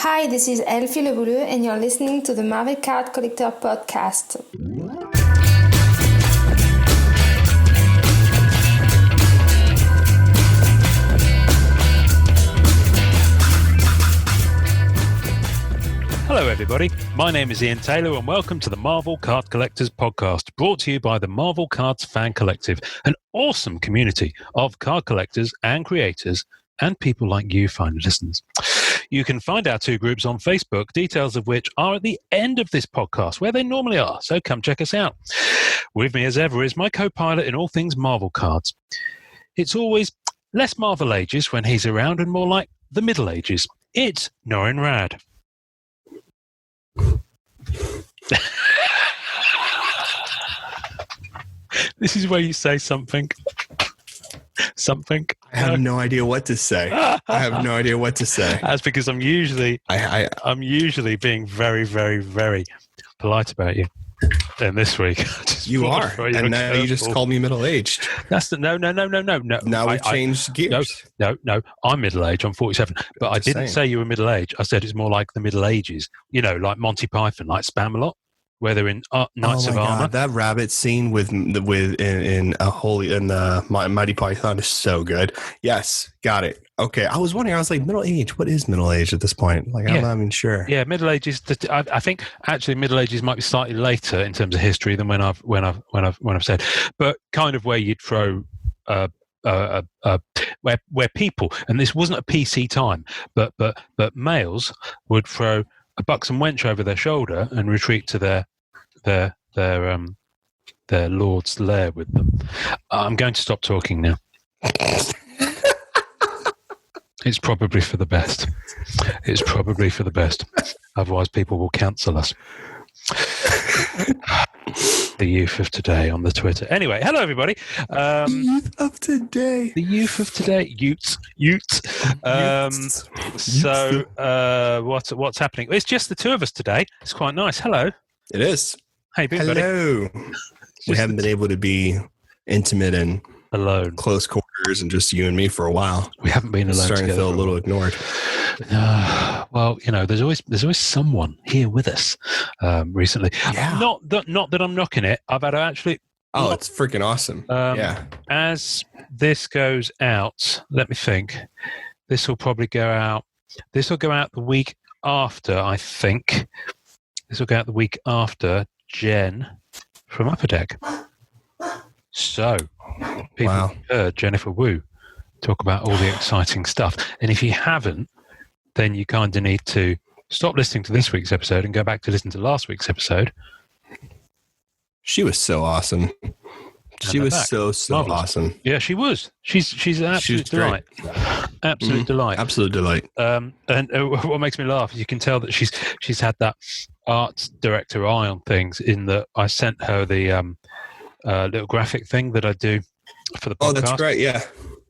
Hi, this is Elfie Lebouleux, and you're listening to the Marvel Card Collector Podcast. Hello everybody, my name is Ian Taylor and welcome to the Marvel Card Collectors Podcast, brought to you by the Marvel Cards Fan Collective, an awesome community of card collectors and creators and people like you, fine listeners. You can find our two groups on Facebook, details of which are at the end of this podcast, where they normally are, so come check us out. With me as ever is my co-pilot in all things Marvel cards. It's always less Marvel Ages when he's around and more like the Middle Ages. It's Norrin Rad. This is where you say something. I have no idea what to say. That's because I'm usually being very, very, very polite about you. And this week, you are, and now you just called me middle-aged. That's no. Now we've changed gears. No. I'm middle-aged. I'm 47, but I didn't say you were middle-aged. I said it's more like the Middle Ages. You know, like Monty Python, like Spamalot, where they're in Knights of Armor. That rabbit scene in Mighty Python is so good. Yes, got it. Okay, I was wondering. I was like, middle age. What is middle age at this point? Like, I'm not even sure. Yeah, middle age is. I think actually middle ages might be slightly later in terms of history than when I've said, but kind of where you'd throw where people, and this wasn't a PC time, but males would throw a buxom wench over their shoulder and retreat to their lord's lair with them. I'm going to stop talking now. It's probably for the best. Otherwise, people will cancel us. The youth of today on the Twitter. Anyway, hello everybody. Youth of today. The youth of today. Utes. So, what's happening? It's just the two of us today. It's quite nice. Hello. It is. Hey, big buddy. Hello. We haven't been able to be intimate and alone, close quarters, and just you and me for a while. We haven't been alone. Starting to feel a little ignored. Well, you know, there's always someone here with us. Recently, not that I'm knocking it. I've had to actually. Oh, it's freaking awesome! As this goes out, let me think. This will probably go out. This will go out the week after. I think this will go out the week after Jen from Upper Deck. So, people heard Jennifer Wu talk about all the exciting stuff. And if you haven't, then you kind of need to stop listening to this week's episode and go back to listen to last week's episode. She was so awesome. She was so marvelous. Awesome. Yeah, she was. She's an absolute delight. Absolute delight. Absolute delight. And what makes me laugh is you can tell that she's had that art director eye on things, in that I sent her the little graphic thing that I do for the podcast. Oh, that's great, yeah.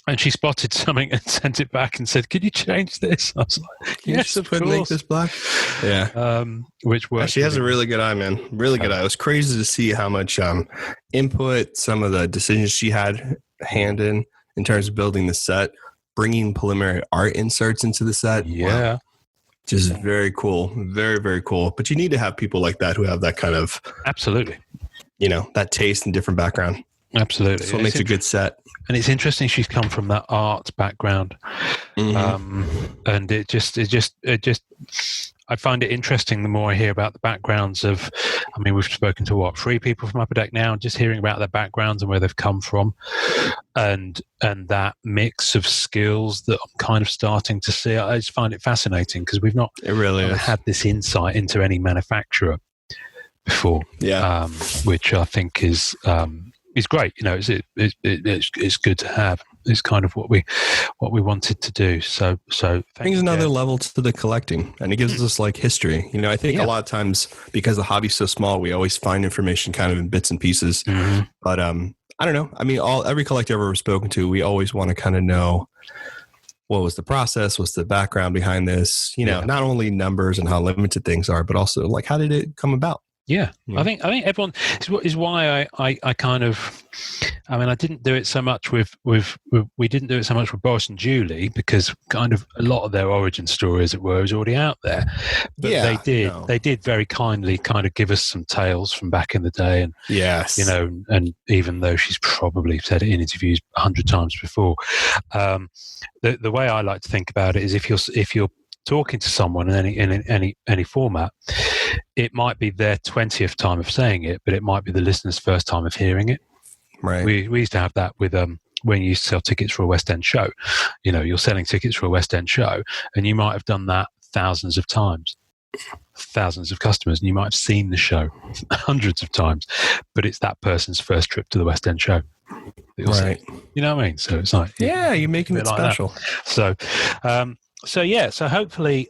And she spotted something and sent it back and said, "Could you change this?" I was like, "Yes, of course." Make this black. Yeah. Which works. She has a really good eye, man. Really good eye. It was crazy to see how much input, some of the decisions she had hand in terms of building the set, bringing preliminary art inserts into the set. Yeah. Wow. Just very cool. Very, very cool. But you need to have people like that who have that kind of... Absolutely. You know, that taste and different background. Absolutely. That's what makes a good set. And it's interesting she's come from that art background. Mm-hmm. And it just I find it interesting the more I hear about the backgrounds of, I mean, we've spoken to 3 people from Upper Deck now, and just hearing about their backgrounds and where they've come from, and that mix of skills that I'm kind of starting to see. I just find it fascinating because we've not had this insight into any manufacturer before. Yeah. Which I think is great. You know, it's good to have. It's kind of what we wanted to do. So brings another level to the collecting, and it gives us like history. You know, I think a lot of times because the hobby's so small, we always find information kind of in bits and pieces. Mm-hmm. But I don't know. I mean, every collector I've ever spoken to, we always want to kind of know what was the process, what's the background behind this. You know, not only numbers and how limited things are, but also like how did it come about? Yeah, I think everyone is why I kind of, I mean, I didn't do it so much with we didn't do it so much with Boris and Julie because kind of a lot of their origin story, as it were, is already out there. But they did very kindly kind of give us some tales from back in the day, and yes, and even though she's probably said it in interviews 100 times before, the way I like to think about it is if you're talking to someone in any format, it might be their 20th time of saying it, but it might be the listener's first time of hearing it. Right. We used to have that with when you used to sell tickets for a West End show. You're selling tickets for a West End show, and you might have done that thousands of times, thousands of customers, and you might have seen the show hundreds of times, but it's that person's first trip to the West End show. Right. You know what I mean? So it's like, you're making it special. So hopefully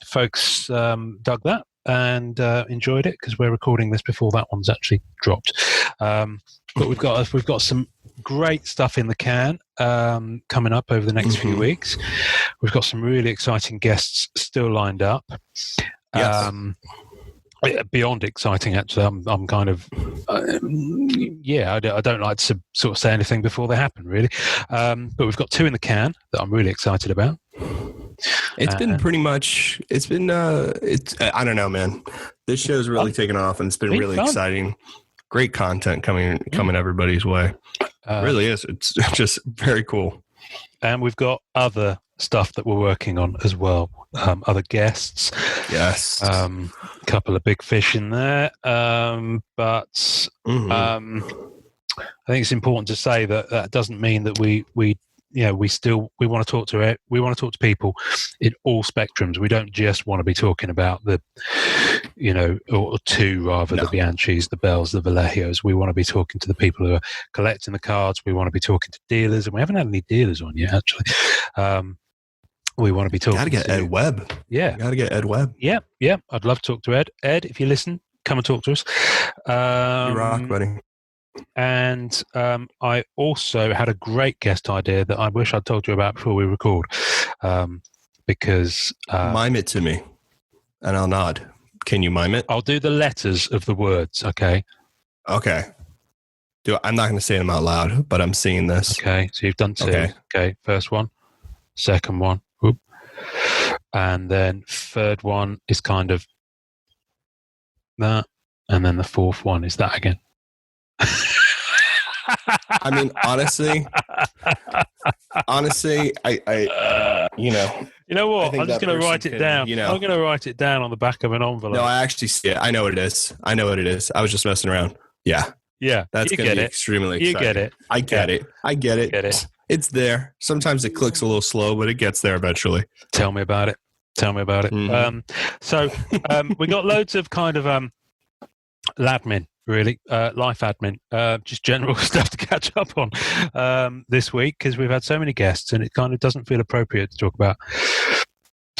folks dug that and enjoyed it, because we're recording this before that one's actually dropped. But we've got some great stuff in the can coming up over the next few weeks. We've got some really exciting guests still lined up. Yes. Beyond exciting, actually. I'm kind of I don't like to sort of say anything before they happen, really. But we've got 2 in the can that I'm really excited about. It's been I don't know, man. This show's really taken off, and it's been really fun. Exciting. Great content coming everybody's way. Really is. It's just very cool. And we've got other stuff that we're working on as well. Other guests. Yes. A couple of big fish in there. But I think it's important to say that doesn't mean that we want to talk to people in all spectrums. We don't just want to be talking about the the Bianchis, the Bells, the Vallejios. We want to be talking to the people who are collecting the cards. We want to be talking to dealers, and we haven't had any dealers on yet, actually. We want to be talking. Got to get Ed Webb. Yeah, got to get Ed Webb. Yeah. I'd love to talk to Ed. Ed, if you listen, come and talk to us. You rock, buddy. And I also had a great guest idea that I wish I'd told you about before we record, because mime it to me, and I'll nod. Can you mime it? I'll do the letters of the words. Okay. I'm not going to say them out loud, but I'm seeing this. Okay, so you've done 2. Okay, first one, second one, and then third one is kind of that, and then the fourth one is that again. I mean, honestly, I you know what? I'm just going to write it down. I'm going to write it down on the back of an envelope. No, I actually see it. I know what it is. I was just messing around. Yeah. That's going to be extremely exciting. You get it. I get it. Get it. It's there. Sometimes it clicks a little slow, but it gets there eventually. Tell me about it. Mm-hmm. So we got loads of kind of admin, really, life admin, just general stuff to catch up on this week, because we've had so many guests, and it kind of doesn't feel appropriate to talk about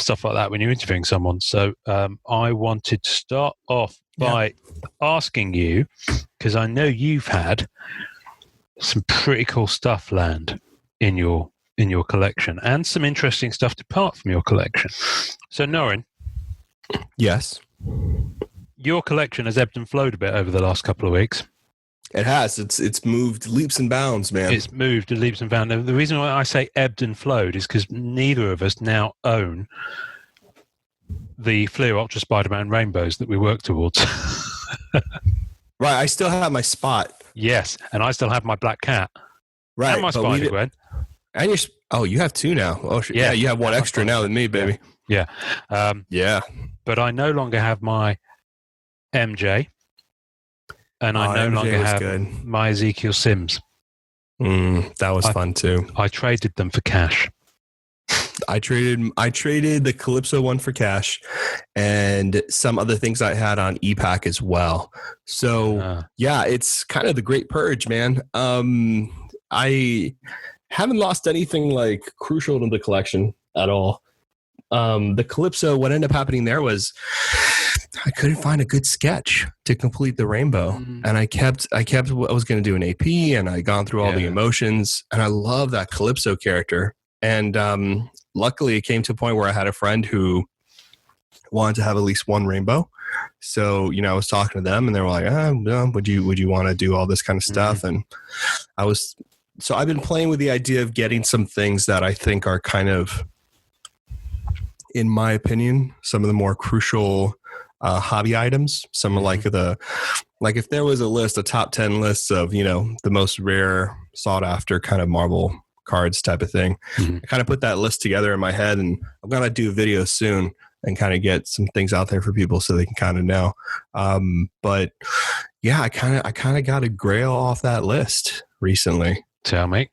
stuff like that when you're interviewing someone. So I wanted to start off by asking you, because I know you've had some pretty cool stuff land in your collection, and some interesting stuff depart from your collection. So Norrin, yes, your collection has ebbed and flowed a bit over the last couple of weeks. It has. It's moved leaps and bounds, man. It's moved leaps and bounds. The reason why I say ebbed and flowed is because neither of us now own the Fleer Ultra Spider-Man rainbows that we work towards. Right. I still have my Spot. Yes, and I still have my Black Cat. Right. And my Spider-Gwen. And you have 2 now. Oh, yeah. You have 1 extra now than me, baby. Yeah. Yeah. But I no longer have my MJ, and I no longer have my Ezekiel Sims. That was fun too. I traded them for cash. I traded the Calypso one for cash, and some other things I had on ePack as well. So it's kind of the great purge, man. I haven't lost anything like crucial to the collection at all. The Calypso, what ended up happening there was I couldn't find a good sketch to complete the rainbow. And I kept what I was going to do an AP, and I gone through all the emotions, and I love that Calypso character. And luckily it came to a point where I had a friend who wanted to have at least one rainbow. So, I was talking to them and they were like, would you want to do all this kind of stuff? And I've been playing with the idea of getting some things that I think are kind of, in my opinion, some of the more crucial hobby items. Some are like if there was a top 10 lists of, the most rare, sought after kind of Marvel cards type of thing. I kind of put that list together in my head, and I'm going to do a video soon and kind of get some things out there for people so they can kind of know. But yeah, I kind of got a grail off that list recently. Tell me.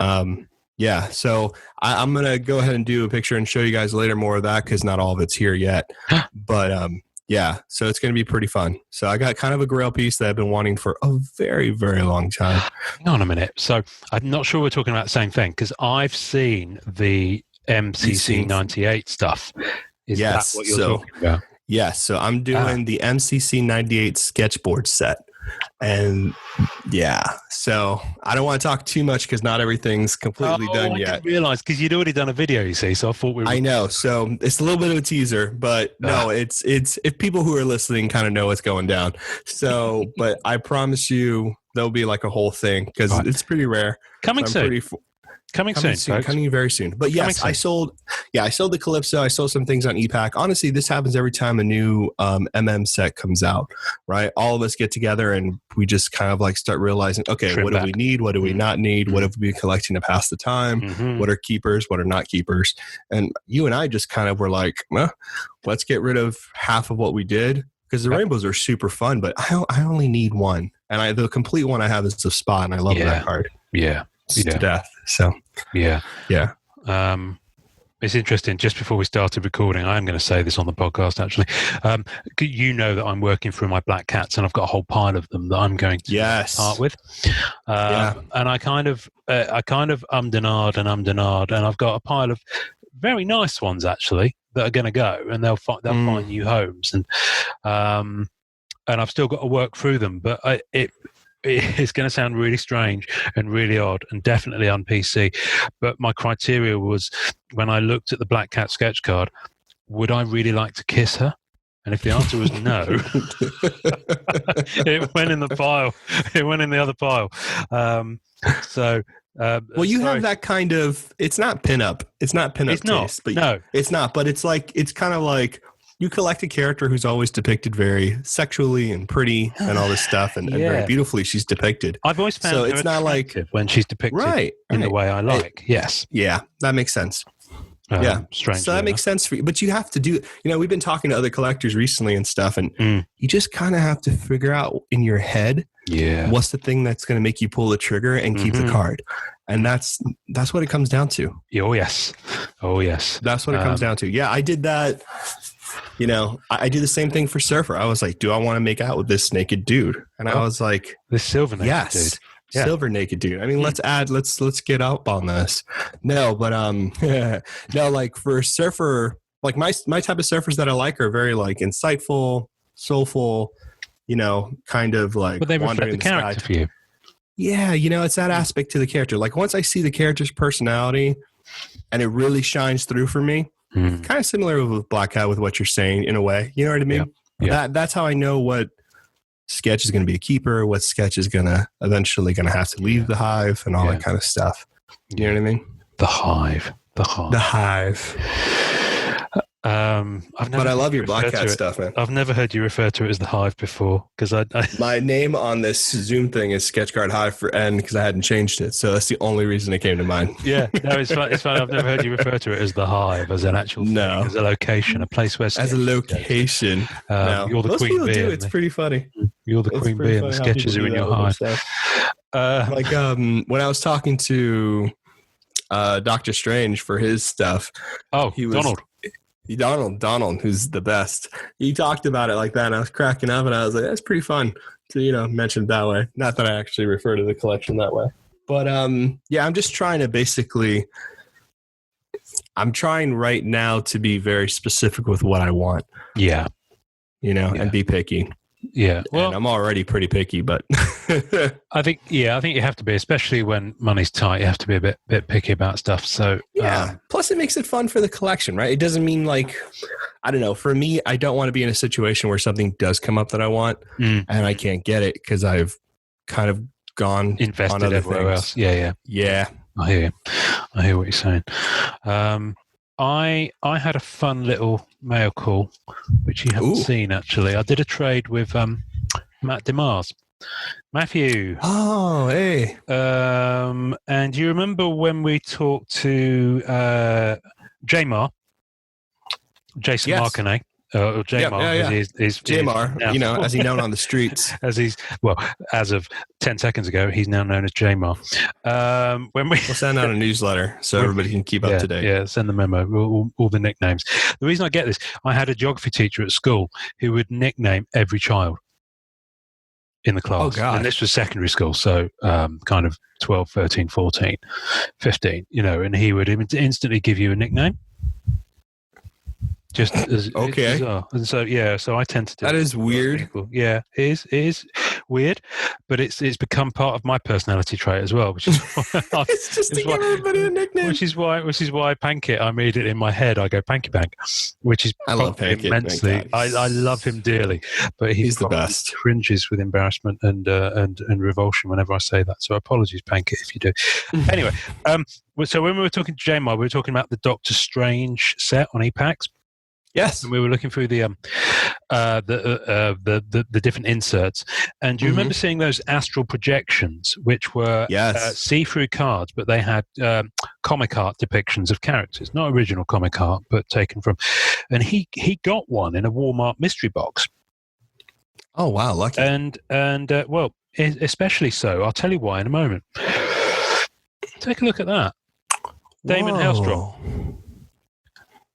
Yeah. So I'm going to go ahead and do a picture and show you guys later more of that, because not all of it's here yet. But yeah, so it's going to be pretty fun. So I got kind of a grail piece that I've been wanting for a very, very long time. Hang on a minute. So I'm not sure we're talking about the same thing, because I've seen the MCC 98 stuff. Is that what you're talking about? Yes. So I'm doing the MCC 98 sketchboard set. And yeah, so I don't want to talk too much because not everything's completely done yet. I didn't realize, because you'd already done a video, you see, so I thought we were... I know, so it's a little bit of a teaser, but no, it's if people who are listening kind of know what's going down. So, but I promise you there'll be like a whole thing, because it's pretty rare. Coming soon. Coming soon, coming very soon. But yes, I sold the Calypso. I sold some things on ePack. Honestly, this happens every time a new MM set comes out, right? All of us get together and we just kind of like start realizing, okay, what do we need? What do we not need? What have we been collecting to pass the time? What are keepers? What are not keepers? And you and I just kind of were like, well, let's get rid of half of what we did, because the rainbows are super fun, but I only need one. And the complete one I have is the Spot, and I love that card. Yeah. To death. So yeah. It's interesting. Just before we started recording, I am going to say this on the podcast, actually. You know that I'm working through my black cats, and I've got a whole pile of them that I'm going to part with. And I kind of ummed and ahed, and I've got a pile of very nice ones actually that are going to go, and they'll find new homes, and I've still got to work through them, but it's going to sound really strange and really odd and definitely on PC. But my criteria was, when I looked at the Black Cat sketch card, would I really like to kiss her? And if the answer was no, it went in the pile. It went in the other pile. Well, you have that kind of, it's not pinup. It's not pinup taste. But no. It's not. But it's kind of like, you collect a character who's always depicted very sexually and pretty and all this stuff, and very beautifully she's depicted. I've always found her it's not like when she's depicted in the way I like. Yes. Yeah, that makes sense. Strange. So that makes sense for you. But you have to do, we've been talking to other collectors recently and stuff, and you just kind of have to figure out in your head what's the thing that's going to make you pull the trigger and keep the card. And that's what it comes down to. Oh, yes. That's what it comes down to. Yeah, I did that. I do the same thing for Surfer. I was like, do I want to make out with this naked dude? And I was like, this silver naked dude. Yeah. Silver naked dude. I mean, let's get up on this. No, but no, like for Surfer, like my type of surfers that I like are very like insightful, soulful, kind of like. But they reflect the character for you. Yeah, it's that aspect to the character. Like once I see the character's personality and it really shines through for me, kind of similar with Black Cat with what you're saying in a way. You know what I mean? Yeah. That's how I know what sketch is going to be a keeper, what sketch is going to eventually going to have to leave the hive and all that kind of stuff. You know what I mean? The hive. But I love your Black Cat stuff, man. I've never heard you refer to it as the hive before, because my name on this Zoom thing is Sketch Card Hive for N, because I hadn't changed it, so that's the only reason it came to mind. Yeah, no, it's fun. I've never heard you refer to it as the hive, as an actual thing, as a location, a place where as a location. No. You're the Most queen bee. It's pretty funny. You're the queen bee, and the sketches are in your hive. When I was talking to Doctor Strange for his stuff, he was Donald, who's the best. He talked about it like that, and I was cracking up, and I was like, that's pretty fun to, mention it that way. Not that I actually refer to the collection that way. But, I'm just trying to I'm trying right now to be very specific with what I want. Yeah. And be picky. Yeah. Well, and I'm already pretty picky, but I think you have to be, especially when money's tight. You have to be a bit picky about stuff. So yeah. Plus, it makes it fun for the collection, right? It doesn't mean like, I don't know. For me, I don't want to be in a situation where something does come up that I want and I can't get it because I've kind of gone invested on other everywhere else. Yeah. I hear you. I hear what you're saying. I had a fun little mail call, which you haven't seen actually. I did a trade with Matt DeMars. Matthew. Oh, hey. And you remember when we talked to Jamar, Jason Marconet? Or Jamar, is Jamar, now, as he's known on the streets. As of 10 seconds ago, he's now known as Jamar. We'll send out a newsletter so everybody can keep up to date. Yeah, send the memo, all the nicknames. The reason I get this, I had a geography teacher at school who would nickname every child in the class. Oh, God. And this was secondary school, so kind of 12, 13, 14, 15, and he would instantly give you a nickname. Just as okay, and so so I tend to do that. Is weird. Yeah, it is weird, but it's become part of my personality trait as well, which is why it's just to give everybody a nickname. Which is why Pankit, I made it in my head. I go Panky Pank, which is I love Pankit immensely. I love him dearly, but he's the best. Cringes with embarrassment and revulsion whenever I say that. So apologies, Pankit, if you do. Anyway, so when we were talking to Jamar, we were talking about the Doctor Strange set on EPAX. Yes, and we were looking through the different inserts, and do you remember seeing those astral projections, which were see-through cards, but they had comic art depictions of characters, not original comic art, but taken from. And he got one in a Walmart mystery box. Oh wow, lucky! And well, especially so. I'll tell you why in a moment. Take a look at that, Damon Hellstrom.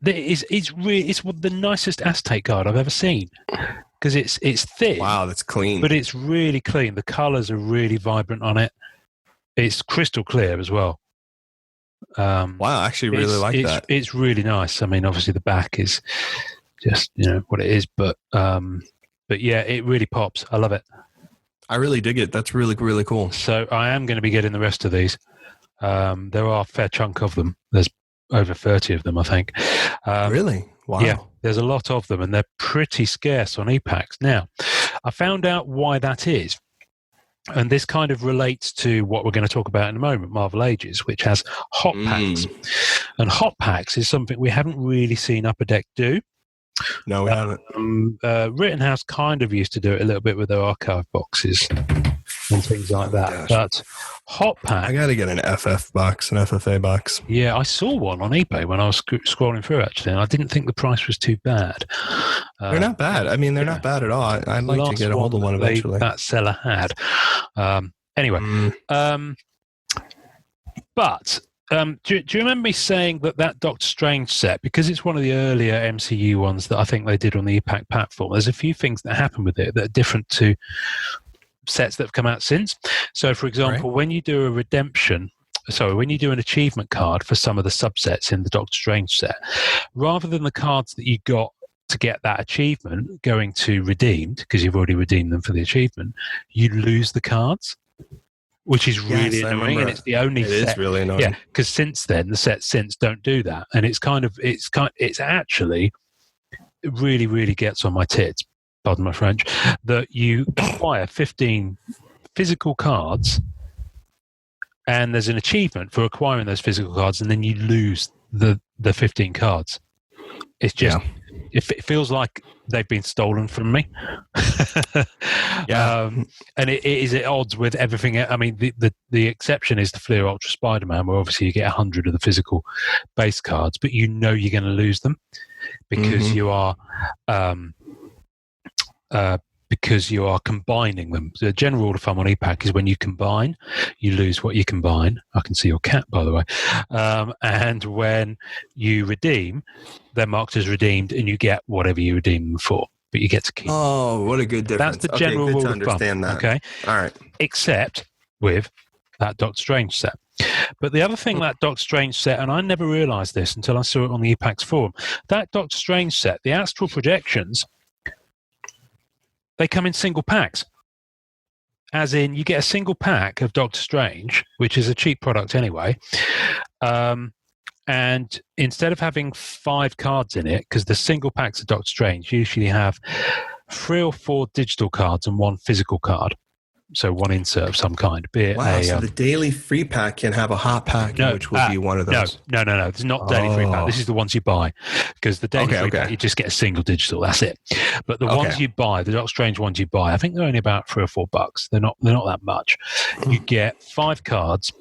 It's the nicest Aztec card I've ever seen because it's thin. Wow, that's clean. But it's really clean. The colours are really vibrant on it. It's crystal clear as well. Wow, I actually really like that. It's really nice. I mean, obviously the back is just what it is, but yeah, it really pops. I love it. I really dig it. That's really, really cool. So I am going to be getting the rest of these. There are a fair chunk of them. There's over 30 of them, I think. Really? Wow. Yeah, there's a lot of them, and they're pretty scarce on EPAX. Now, I found out why that is, and this kind of relates to what we're going to talk about in a moment, Marvel Ages, which has hot packs. And hot packs is something we haven't really seen Upper Deck do. No, we haven't. Rittenhouse kind of used to do it a little bit with their archive boxes and things like that. But hot pack, I got to get an FF box, an FFA box. Yeah, I saw one on eBay when I was scrolling through actually, and I didn't think the price was too bad. They're not bad. I mean, they're not bad at all. I'd like to get a hold of one eventually. That seller had. Anyway, but. Do you remember me saying that Doctor Strange set, because it's one of the earlier MCU ones that I think they did on the EPAC platform, there's a few things that happen with it that are different to sets that have come out since. So, for example, when you do when you do an achievement card for some of the subsets in the Doctor Strange set, rather than the cards that you got to get that achievement going to redeemed, because you've already redeemed them for the achievement, you lose the cards. Which is really annoying, and it's the only set. It is really annoying. Yeah, because since then, the sets since don't do that, and it's actually it really, really gets on my tits. Pardon my French. That you acquire 15 physical cards, and there's an achievement for acquiring those physical cards, and then you lose the 15 cards. It's just. Yeah. It feels like they've been stolen from me. And it is at odds with everything. I mean, the exception is the Fleer Ultra Spider-Man, where obviously you get 100 of the physical base cards, but you're going to lose them because you are combining them. The general rule of thumb on EPAC is when you combine, you lose what you combine. I can see your cat, by the way. And when you redeem, they're marked as redeemed, and you get whatever you redeem them for, but you get to keep. Oh, what a good difference. That's the general rule of thumb. That. Okay. All right. Except with that Doctor Strange set. But the other thing that Doctor Strange set, and I never realised this until I saw it on the EPAX forum, that Doctor Strange set, the astral projections, they come in single packs. As in, you get a single pack of Doctor Strange, which is a cheap product anyway. And instead of having 5 cards in it, because the single packs of Doctor Strange usually have 3 or 4 digital cards and 1 physical card. So 1 insert of some kind. Be it so the daily free pack can have a hot pack, which would be one of those. No. It's not daily free pack. This is the ones you buy. Because the daily free pack, you just get a single digital. That's it. But the ones you buy, the Doctor Strange ones you buy, I think they're only about $3 or $4. They're not that much. You get 5 cards,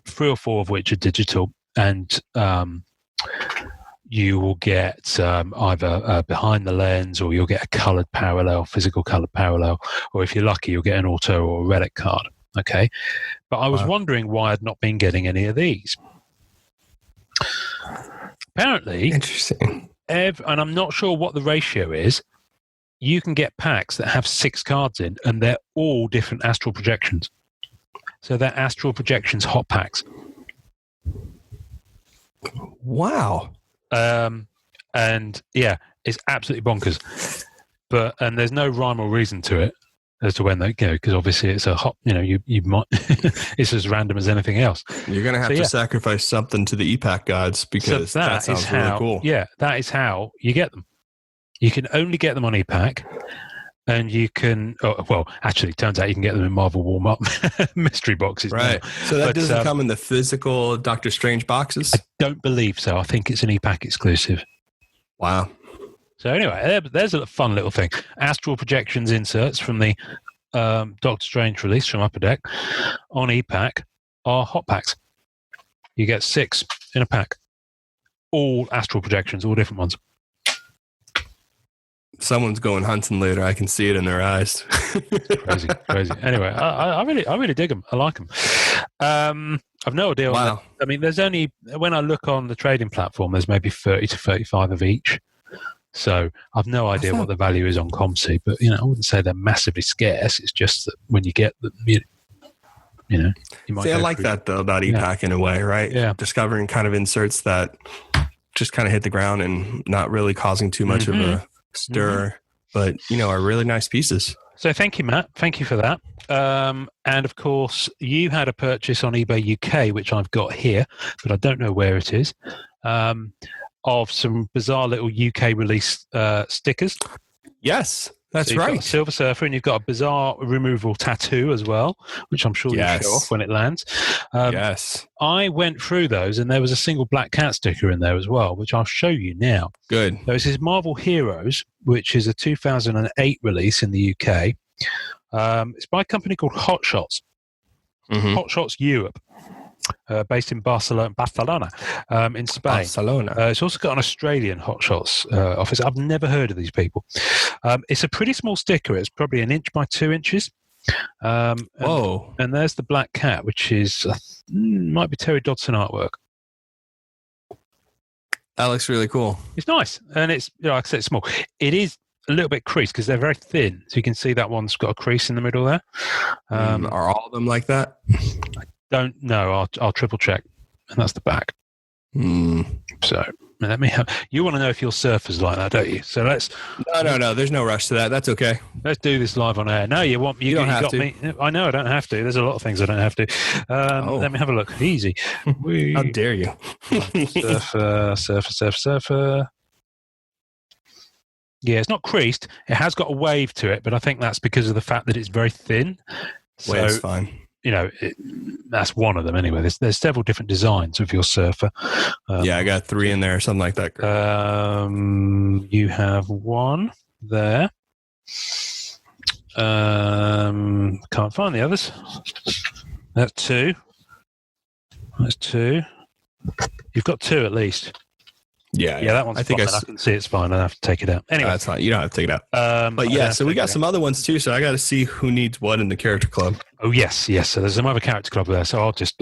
3 or 4 of which are digital, and you will get either behind the lens, or you'll get a coloured parallel, physical coloured parallel, or if you're lucky, you'll get an auto or a relic card. Okay, but I was wondering why I'd not been getting any of these. Apparently, interesting. And I'm not sure what the ratio is. You can get packs that have 6 cards in, and they're all different astral projections. So they're astral projections hot packs. Wow. And yeah, it's absolutely bonkers. And there's no rhyme or reason to it as to when they go, because obviously it's a hot, you might, it's as random as anything else. You're going to have to sacrifice something to the EPAC gods, because that sounds really cool. Yeah, that is how you get them. You can only get them on EPAC. And you can, actually, it turns out you can get them in Marvel warm-up mystery boxes. Right. Now. So that doesn't come in the physical Doctor Strange boxes? I don't believe so. I think it's an EPAC exclusive. Wow. So anyway, there's a fun little thing. Astral projections inserts from the Doctor Strange release from Upper Deck on EPAC are hot packs. You get 6 in a pack. All astral projections, all different ones. Someone's going hunting later. I can see it in their eyes. Crazy. Anyway, I really dig them. I like them. I've no idea. Wow. I mean, there's only, when I look on the trading platform, there's maybe 30 to 35 of each. So I've no idea what the value is on ComC, but I wouldn't say they're massively scarce. It's just that when you get them, you might. See, I like that though about EPAC in a way, right? Yeah. Discovering kind of inserts that just kind of hit the ground and not really causing too much of a stir, but are really nice pieces. So thank you, Matt. Thank you for that. And of course, you had a purchase on eBay UK, which I've got here, but I don't know where it is, of some bizarre little UK release stickers. Yes, that's so you've right. got a Silver Surfer, and you've got a bizarre removal tattoo as well, which I'm sure you'll show off when it lands. Yes. I went through those, and there was a single black cat sticker in there as well, which I'll show you now. Good. So this is Marvel Heroes, which is a 2008 release in the UK. It's by a company called Hot Shots. Mm-hmm. Hot Shots Europe. Based in Barcelona, in Spain. Barcelona. It's also got an Australian Hot Shots office. I've never heard of these people. It's a pretty small sticker. It's probably 1 inch by 2 inches. Whoa! And there's the black cat, which is might be Terry Dodson artwork. That looks really cool. It's nice, and it's like I said, it's small. It is a little bit creased because they're very thin, so you can see that one's got a crease in the middle there. Are all of them like that? Don't know. I'll triple check, and that's the back. So let me have. You want to know if your surfer's like that, don't you? So let's. No. There's no rush to that. That's okay. Let's do this live on air. No, you don't have to. Me. I know I don't have to. There's a lot of things I don't have to. Let me have a look. Easy. How dare you? Surfer. Yeah, it's not creased. It has got a wave to it, but I think that's because of the fact that it's very thin. So Wave's fine. That's one of them anyway. There's several different designs of your surfer. I got 3 in there, something like that. You have 1 there. Can't find the others. That's 2. That's 2. You've got 2 at least. Yeah, that one's fine. I can see it's fine. I don't have to take it out. Anyway, that's fine. You don't have to take it out. But yeah, so we got some other ones too. So I got to see who needs what in the character club. Oh yes. So there's some other character club there. So I'll just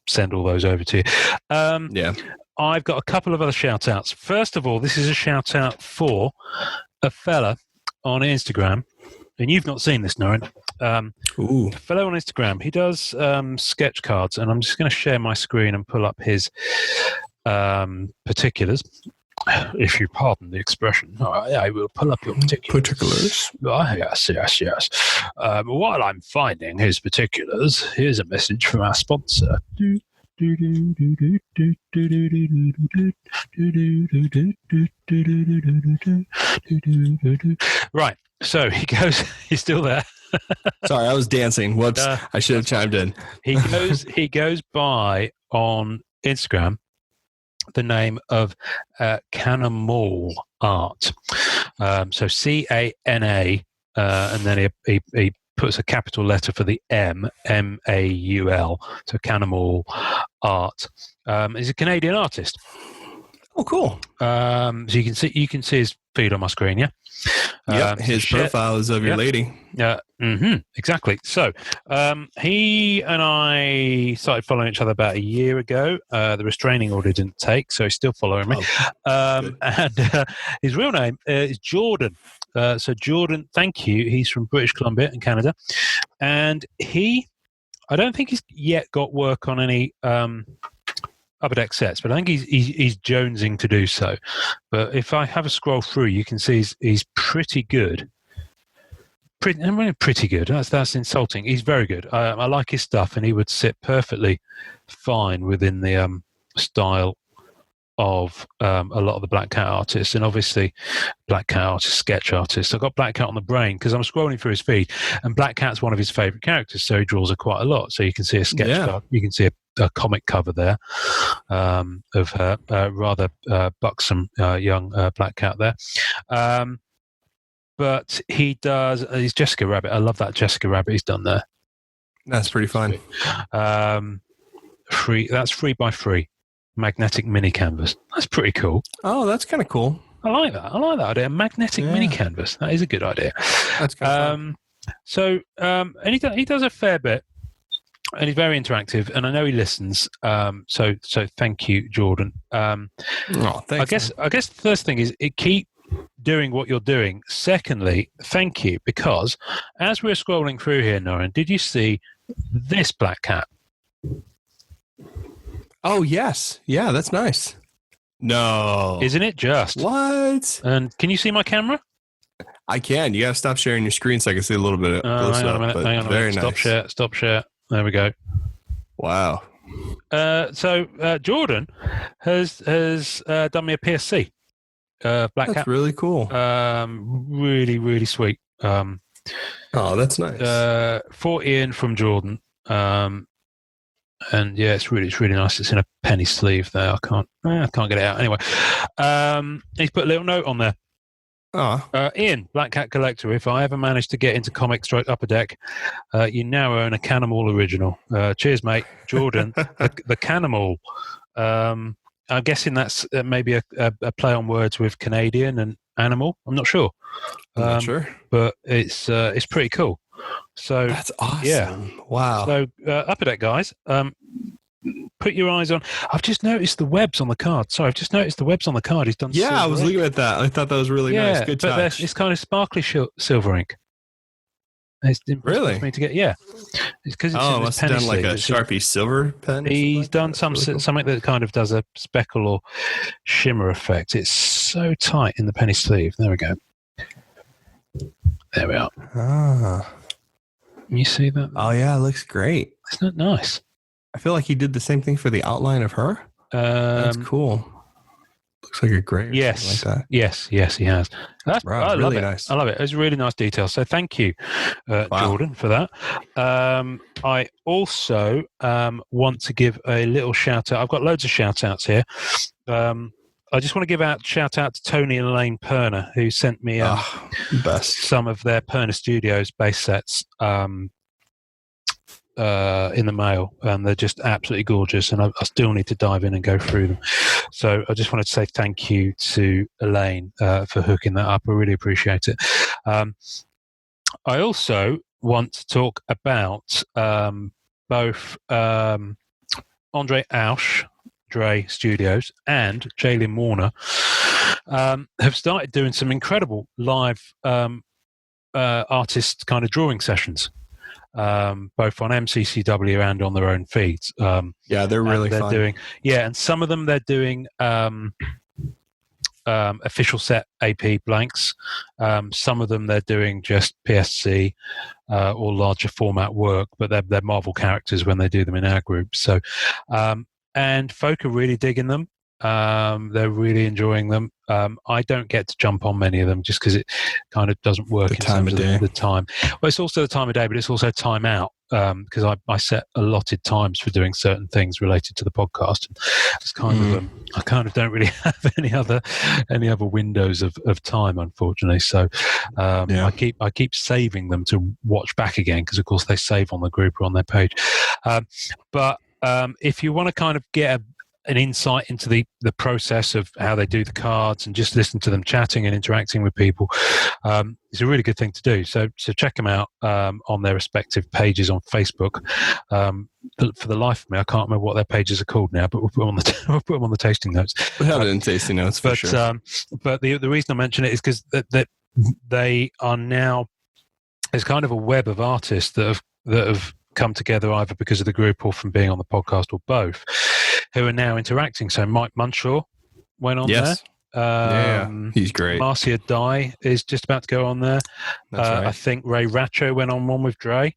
send all those over to you. Yeah. I've got a couple of other shout outs. First of all, this is a shout out for a fella on Instagram, and you've not seen this, Norrin. Ooh. A fellow on Instagram. He does sketch cards, and I'm just going to share my screen and pull up his particulars. if you pardon the expression, I will pull up your particulars. Yes. While I'm finding his particulars, here's a message from our sponsor. Right. So he goes. He's still there. Sorry, I was dancing. Whoops! I should have chimed in. He goes by on Instagram the name of Canamal Art. So Cana, and then he puts a capital letter for the Maul. So Canamal Art. He's a Canadian artist. Oh, cool. So you can see his feed on my screen. Yeah. His profile is of your lady. Exactly. So he and I started following each other about a year ago. The restraining order didn't take, so he's still following me. And his real name is Jordan. So Jordan, thank you. He's from British Columbia in Canada. And I don't think he's yet got work on any Upper Deck sets, but I think he's jonesing to do so. But if I have a scroll through, you can see he's pretty good. Pretty good. That's insulting. He's very good. I like his stuff, and he would sit perfectly fine within the style of a lot of the Black Cat artists, and obviously Black Cat artists, sketch artists. I've got Black Cat on the brain because I'm scrolling through his feed, and Black Cat's one of his favourite characters, so he draws her quite a lot. So you can see a sketch card, you can see a comic cover there of her rather buxom young Black Cat there. But he's Jessica Rabbit. I love that Jessica Rabbit he's done there. That's pretty fun. That's 3x3 magnetic mini canvas. That's pretty cool. Oh, that's kind of cool. I like that idea. A magnetic mini canvas. That is a good idea. That's kind of fun. So, and he does a fair bit, and he's very interactive, and I know he listens. So thank you, Jordan. Thanks. I guess the first thing is keep doing what you're doing. Secondly, thank you, because as we're scrolling through here, Norrin, did you see this Black Cat? Oh, yes. Yeah, that's nice. No. Isn't it just? What? And can you see my camera? I can. You got to stop sharing your screen so I can see a little bit of hang on a minute. Very nice. Stop share. There we go. Wow. So Jordan has done me a PSC. Black Cat. That's really cool. Really, really sweet. Oh, that's nice. For Ian from Jordan. And yeah, it's really nice. It's in a penny sleeve there. I can't get it out anyway. He's put a little note on there. Ian, Black Cat Collector, if I ever manage to get into comic stroke Upper Deck, you now own a Cannibal original. Cheers, mate. Jordan, the Cannibal. I'm guessing that's maybe a play on words with Canadian and animal. I'm not sure. I'm not sure. But it's pretty cool. So that's awesome. Yeah. Wow. So Upper Deck guys, put your eyes on. I've just noticed the webs on the card. Sorry, I've just noticed the webs on the card. He's done. Yeah, I was looking at that. I thought that was really nice. Good touch. It's kind of sparkly silver ink. It's really me to get. Yeah, it's because must have done like a Sharpie silver pen. He's done something that kind of does a speckle or shimmer effect. It's so tight in the penny sleeve. There we go. There we are. You see that? Oh yeah, it looks great. Isn't it nice? I feel like he did the same thing for the outline of her. That's cool. Looks like a gray. Yes, like that. Yes, he has. I really love it. Nice. I love it. It's really nice detail. So thank you, Jordan, for that. I also want to give a little shout out. I've got loads of shout outs here. I just want to give a shout out to Tony and Elaine Perner, who sent me some of their Perner Studios base sets in the mail, and they're just absolutely gorgeous, and I still need to dive in and go through them. So I just wanted to say thank you to Elaine for hooking that up. I really appreciate it. I also want to talk about both Andre Ausch, Dre Studios, and Jalen Warner have started doing some incredible live artist kind of drawing sessions, both on MCCW and on their own feeds. Yeah, they're really fun. And some of them they're doing official set AP blanks. Some of them they're doing just PSC or larger format work, but they're Marvel characters when they do them in our group. So, and folk are really digging them. They're really enjoying them. I don't get to jump on many of them just because it kind of doesn't work in terms of the time. Well, it's also the time of day, but it's also time out because I set allotted times for doing certain things related to the podcast. It's kind of I kind of don't really have any other windows of time, unfortunately. So I keep saving them to watch back again because, of course, they save on the group or on their page. But if you want to kind of get an insight into the process of how they do the cards and just listen to them chatting and interacting with people, it's a really good thing to do. So check them out on their respective pages on Facebook. For the life of me, I can't remember what their pages are called now, but we'll put them on the tasting notes. We'll have it in tasting notes for sure. But the reason I mention it is because that they are now, there's kind of a web of artists that have come together either because of the group or from being on the podcast or both, who are now interacting. So Mike Munshaw went on there. He's great. Marcia Dye is just about to go on there. That's right. I think Ray Racho went on one with Dre.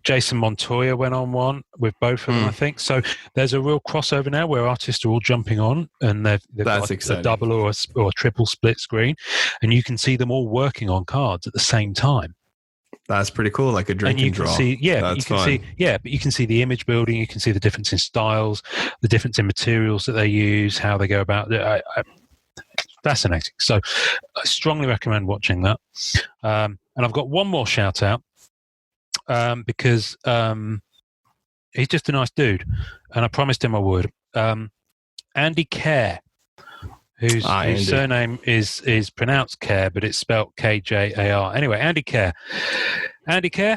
Jason Montoya went on one with both of them, I think. So there's a real crossover now where artists are all jumping on, and they've got a double or a triple split screen, and you can see them all working on cards at the same time. That's pretty cool, like a drink and draw. But you can see the image building, you can see the difference in styles, the difference in materials that they use, how they go about it. Fascinating. So I strongly recommend watching that. And I've got one more shout out because he's just a nice dude, and I promised him I would. Andy Kerr, whose surname is pronounced Kerr, but it's spelt Kjar. Anyway, Andy Kerr. Andy Kerr?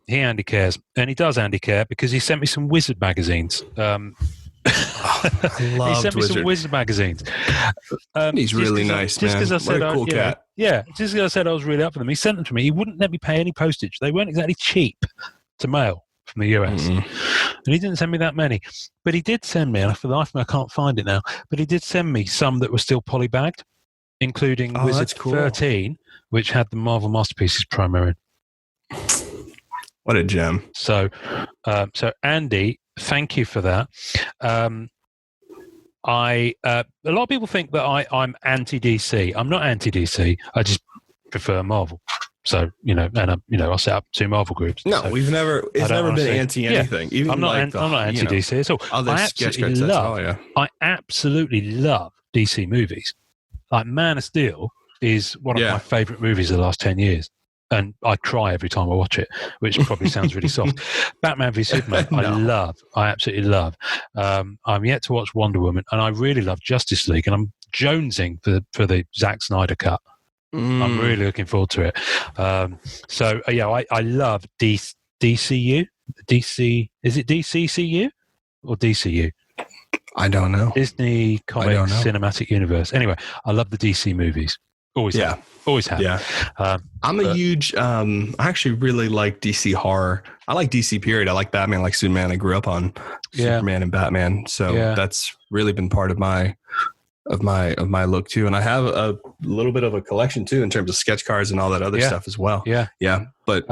Andy cares. And he does Andy Kerr because he sent me some Wizard magazines. He sent me some Wizard magazines. He's really nice, man. Just because I said, cool cat. Just because I said I was really up for them. He sent them to me. He wouldn't let me pay any postage. They weren't exactly cheap to mail from the US. And he didn't send me that many. But he did send me, and for the life of me, I can't find it now, but he did send me some that were still polybagged, including Wizard 13, which had the Marvel Masterpieces promo in. What a gem. So Andy, thank you for that. A lot of people think that I'm anti-DC. I'm not anti-DC. I just prefer Marvel. So, I'll set up 2 Marvel groups. No, it's never been anti-anything. Yeah. I'm not anti-DC at all. I absolutely love DC movies. Like Man of Steel is one of my favorite movies of the last 10 years. And I cry every time I watch it, which probably sounds really soft. Batman v Superman, I absolutely love. I'm yet to watch Wonder Woman, and I really love Justice League, and I'm jonesing for the Zack Snyder cut. I'm really looking forward to it. I love DCU. DC, is it DCCU or DCU? I don't know. Disney Comics Cinematic Universe. Anyway, I love the DC movies. Always have. Yeah. I'm a huge, I actually really like DC horror. I like DC period. I like Batman, like Superman. I grew up on Superman and Batman. So that's really been part of my look too. And I have a little bit of a collection too, in terms of sketch cards and all that other stuff as well. Yeah. But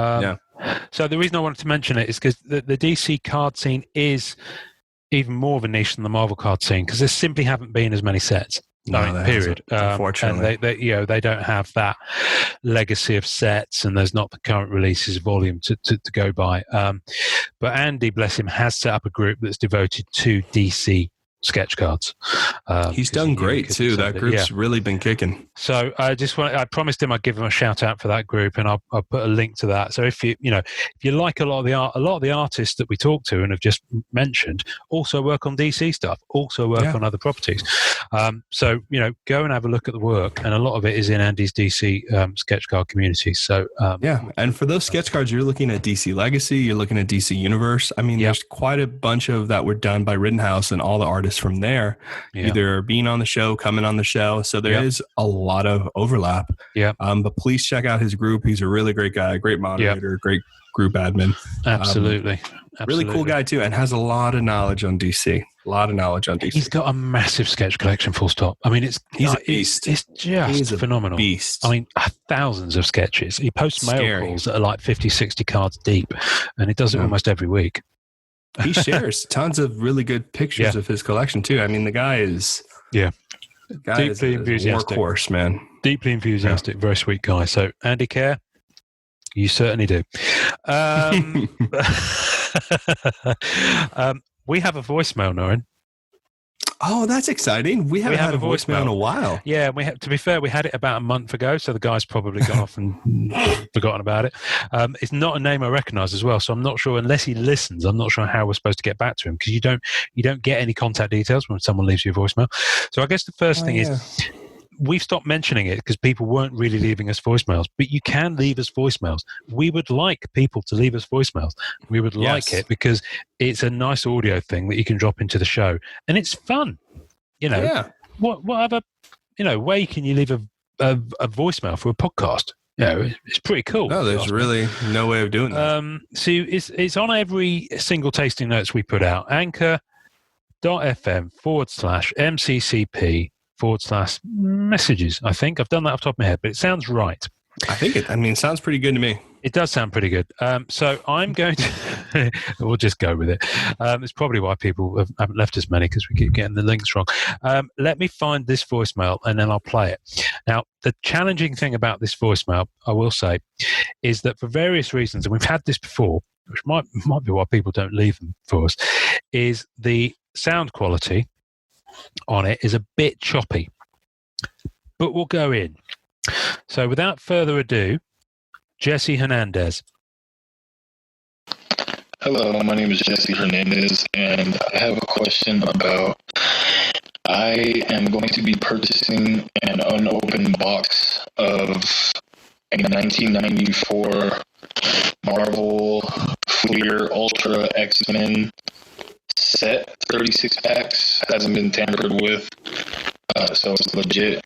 So the reason I wanted to mention it is because the DC card scene is even more of a niche than the Marvel card scene, because there simply haven't been as many sets. Period. Unfortunately, and they don't have that legacy of sets, and there's not the current releases volume to go by. But Andy, bless him, has set up a group that's devoted to DC sketch cards. He's done great too. That group's really been kicking. So I promised him I'd give him a shout out for that group, and I'll put a link to that. So if you like a lot of the artists that we talk to and have just mentioned also work on DC stuff, also work on other properties. So go and have a look at the work, and a lot of it is in Andy's DC sketch card community. So and for those sketch cards, you're looking at DC Legacy, you're looking at DC Universe. I mean, there's quite a bunch of that were done by Rittenhouse, and all the artists from there either being on the show, coming on the show. So there is a lot of overlap. But please check out his group. He's a really great guy, great moderator, great group admin. Absolutely. absolutely. Really cool guy too, and has a lot of knowledge on DC. He's got a massive sketch collection, full stop. I mean, he's a beast. It's just phenomenal. Beast. I mean, thousands of sketches. He posts mail calls that are like 50, 60 cards deep, and he does it almost every week. He shares tons of really good pictures of his collection too. I mean, the guy is deeply enthusiastic. Workhorse, man. Deeply enthusiastic, very sweet guy. So, Andy Kerr, you certainly do. We have a voicemail, Norrin. Oh, that's exciting. We haven't had a voicemail in a while. Yeah, to be fair, we had it about a month ago, so the guy's probably gone off and forgotten about it. It's not a name I recognise as well, so I'm not sure, unless he listens, I'm not sure how we're supposed to get back to him, because you don't get any contact details when someone leaves you a voicemail. So I guess the first thing is, we've stopped mentioning it because people weren't really leaving us voicemails, but you can leave us voicemails. We would like people to leave us voicemails. We would like it because it's a nice audio thing that you can drop into the show, and it's fun. What other way can you leave a voicemail for a podcast? It's pretty cool. No, there's really no way of doing that. So it's on every single tasting notes we put out. Anchor.fm/MCCP/messages. I think I've done that off the top of my head, but it sounds right. I think it sounds pretty good to me. It does sound pretty good. So I'm going to, we'll just go with it. It's probably why people haven't left us many, because we keep getting the links wrong. Let me find this voicemail and then I'll play it. Now, the challenging thing about this voicemail, I will say, is that for various reasons, and we've had this before, which might be why people don't leave them for us, is the sound quality on it is a bit choppy. But we'll go in. So without further ado, Jesse Hernandez. Hello, my name is Jesse Hernandez, and I have a question about, I am going to be purchasing an unopened box of a 1994 Marvel Fleer Ultra X-Men set, 36 packs, hasn't been tampered with, so it's legit.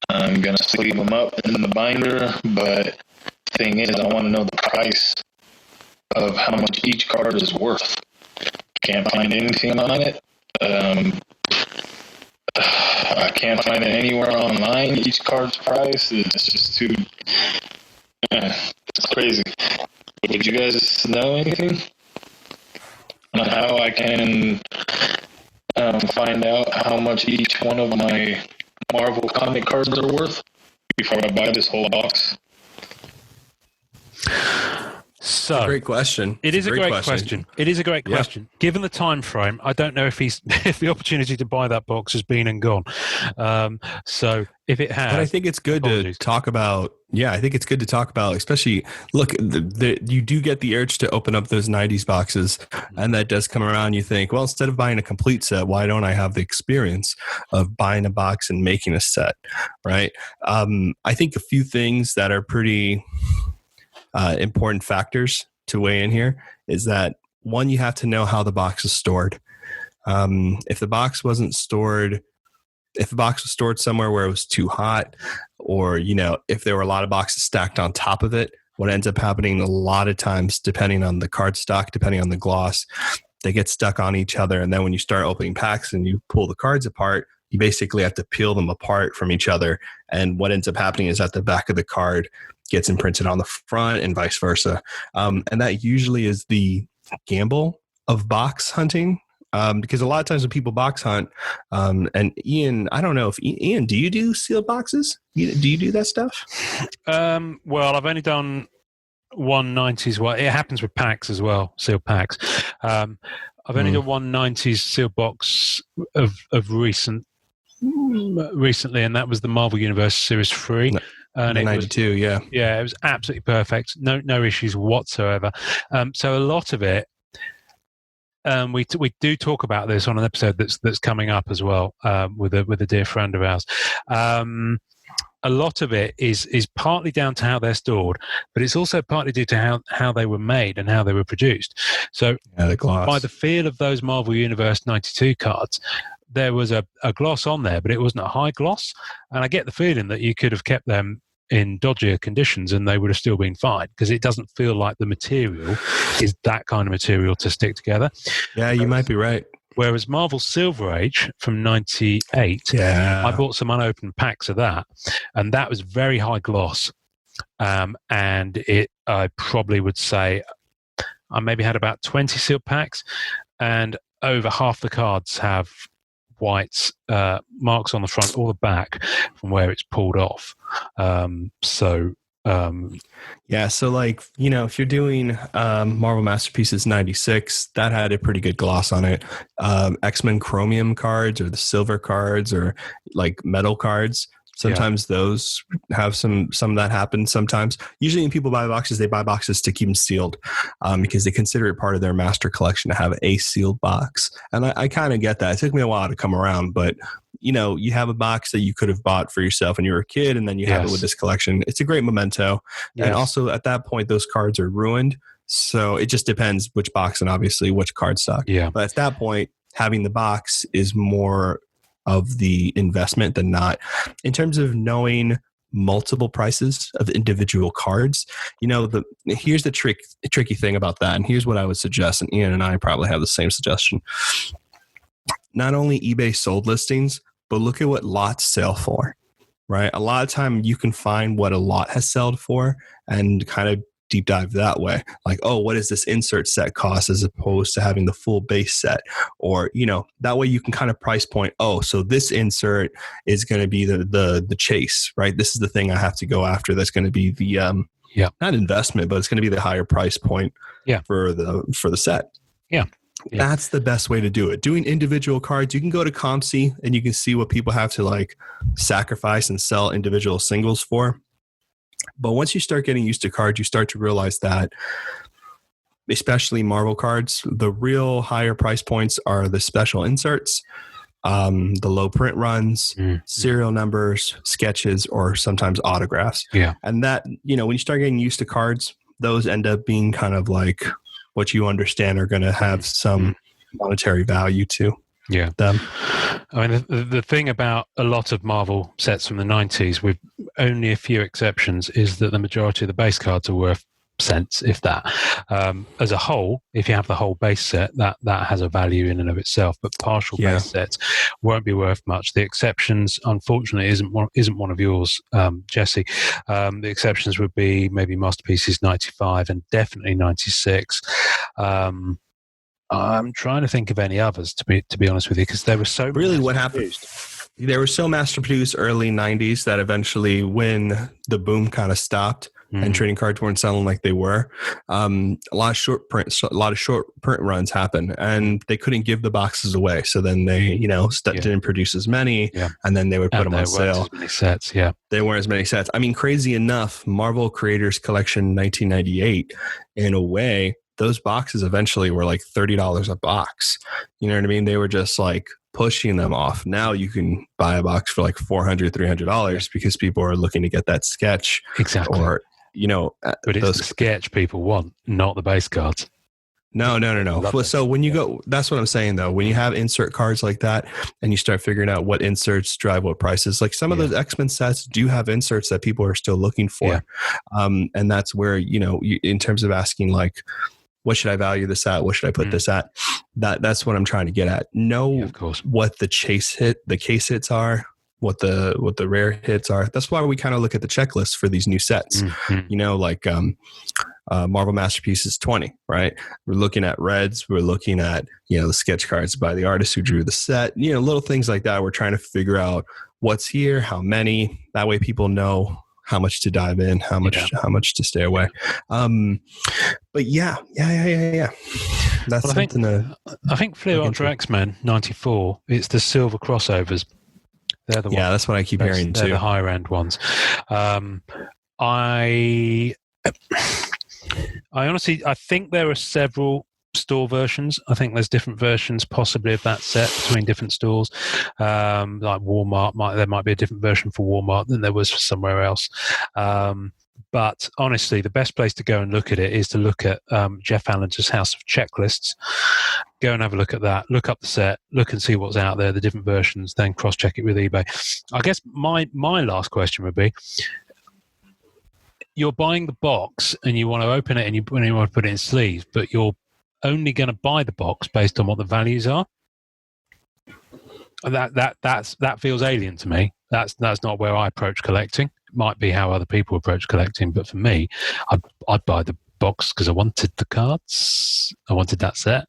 I'm going to sleeve them up in the binder, but thing is, I want to know the price of how much each card is worth. Can't find anything on it. I can't find it anywhere online. Each card's price is just too... it's crazy. Would you guys know anything on how I can find out how much each one of my Marvel comic cards are worth before I buy this whole box? So, great question. It is a great question. It is a great question. Given the time frame, I don't know if the opportunity to buy that box has been and gone. So if it has, but I think it's good to talk about. Yeah, I think it's good to talk about. Especially, look, you do get the urge to open up those '90s boxes, and that does come around. You think, well, instead of buying a complete set, why don't I have the experience of buying a box and making a set? Right. I think a few things that are pretty important factors to weigh in here is that, one, you have to know how the box is stored. If the box was stored somewhere where it was too hot, or if there were a lot of boxes stacked on top of it, what ends up happening a lot of times, depending on the card stock, depending on the gloss, they get stuck on each other, and then when you start opening packs and you pull the cards apart, you basically have to peel them apart from each other, and what ends up happening is that the back of the card gets imprinted on the front and vice versa. And that usually is the gamble of box hunting, because a lot of times when people box hunt, and Ian, I don't know if Ian, do you do sealed boxes? Do you do that stuff? Well, I've only done 190s. Well, it happens with packs as well, sealed packs. I've only done 190s sealed box of recently, and that was the Marvel Universe Series 3. And 92, it was absolutely perfect. No issues whatsoever. So a lot of it, we do talk about this on an episode that's coming up as well, with a dear friend of ours. A lot of it is partly down to how they're stored, but it's also partly due to how they were made and how they were produced. So the gloss. By the feel of those Marvel Universe 92 cards, there was a gloss on there, but it wasn't a high gloss. And I get the feeling that you could have kept them in dodgier conditions and they would have still been fine, because it doesn't feel like the material is that kind of material to stick together. Yeah, you might be right. Whereas Marvel Silver Age from 98, I bought some unopened packs of that, and that was very high gloss. And I probably would say I maybe had about 20 sealed packs, and over half the cards have white marks on the front or the back from where it's pulled off. So like, you know, if you're doing Marvel Masterpieces 96, that had a pretty good gloss on it. X-Men Chromium cards, or the silver cards, or like metal cards, sometimes those have some of that happen sometimes. Usually when people buy boxes, they buy boxes to keep them sealed, because they consider it part of their master collection to have a sealed box. And I kind of get that. It took me a while to come around, but you know, you have a box that you could have bought for yourself when you were a kid, and then you have it with this collection. It's a great memento. And also at that point, those cards are ruined. So it just depends which box and obviously which card stock. Yeah. But at that point, having the box is more of the investment than not. In terms of knowing multiple prices of individual cards, you know, here's the tricky thing about that. And here's what I would suggest. And Ian and I probably have the same suggestion. Not only eBay sold listings, but look at what lots sell for, right? A lot of time you can find what a lot has sold for and kind of deep dive that way. Like, oh, what does this insert set cost as opposed to having the full base set? Or, you know, that way you can kind of price point, oh, so this insert is going to be the chase, right? This is the thing I have to go after. That's going to be the, not investment, but it's going to be the higher price point for the set. Yeah. That's the best way to do it. Doing individual cards, you can go to ComC and you can see what people have to like sacrifice and sell individual singles for. But once you start getting used to cards, you start to realize that, especially Marvel cards, the real higher price points are the special inserts, the low print runs, serial numbers, sketches, or sometimes autographs. Yeah. And that, you know, when you start getting used to cards, those end up being kind of like what you understand are going to have some monetary value to them. I mean, the thing about a lot of Marvel sets from the 90s, with only a few exceptions, is that the majority of the base cards are worth cents, if that. As a whole, if you have the whole base set, that has a value in and of itself, but partial base sets won't be worth much. The exceptions, unfortunately, isn't one of yours, Jesse. The exceptions would be maybe Masterpieces 95 and definitely 96. I'm trying to think of any others, to be honest with you, because they were so really what happened. They were so mass-produced early 90s that eventually, when the boom kind of stopped and trading cards weren't selling like they were, a lot of short print runs happened, and they couldn't give the boxes away. So then they, didn't produce as many, and then they would put them on sale. As many sets, There weren't as many sets. I mean, crazy enough, Marvel Creators Collection 1998, in a way, those boxes eventually were like $30 a box. You know what I mean? They were just like pushing them off. Now you can buy a box for like $400, $300 because people are looking to get that sketch. Exactly. Or, but it's the sketch people want, not the base cards. No. So when you go, that's what I'm saying though. When you have insert cards like that and you start figuring out what inserts drive what prices, like some of those X-Men sets do have inserts that people are still looking for. And that's where, in terms of asking like, what should I value this at? What should I put this at? That's what I'm trying to get at. Know what the case hits are, what the rare hits are. That's why we kind of look at the checklist for these new sets. Like Marvel Masterpieces 20, right? We're looking at reds. We're looking at, the sketch cards by the artist who drew the set, little things like that. We're trying to figure out what's here, how many. That way people know how much to dive in, how much to stay away. But yeah. That's something I think Fleer Ultra X-Men 94, it's the silver crossovers. They're the ones. Yeah, that's what I keep hearing too. They're the higher end ones. I honestly, I think there are several store versions. I think there's different versions possibly of that set between different stores. Like Walmart, there might be a different version for Walmart than there was for somewhere else. But honestly, the best place to go and look at it is to look at Jeff Allen's House of Checklists. Go and have a look at that. Look up the set. Look and see what's out there, the different versions. Then cross-check it with eBay. I guess my last question would be, you're buying the box and you want to open it and you want to put it in sleeves, but you're only going to buy the box based on what the values are. That feels alien to me. That's not where I approach collecting. It might be how other people approach collecting, but for me, I'd buy the box because I wanted the cards. I wanted that set.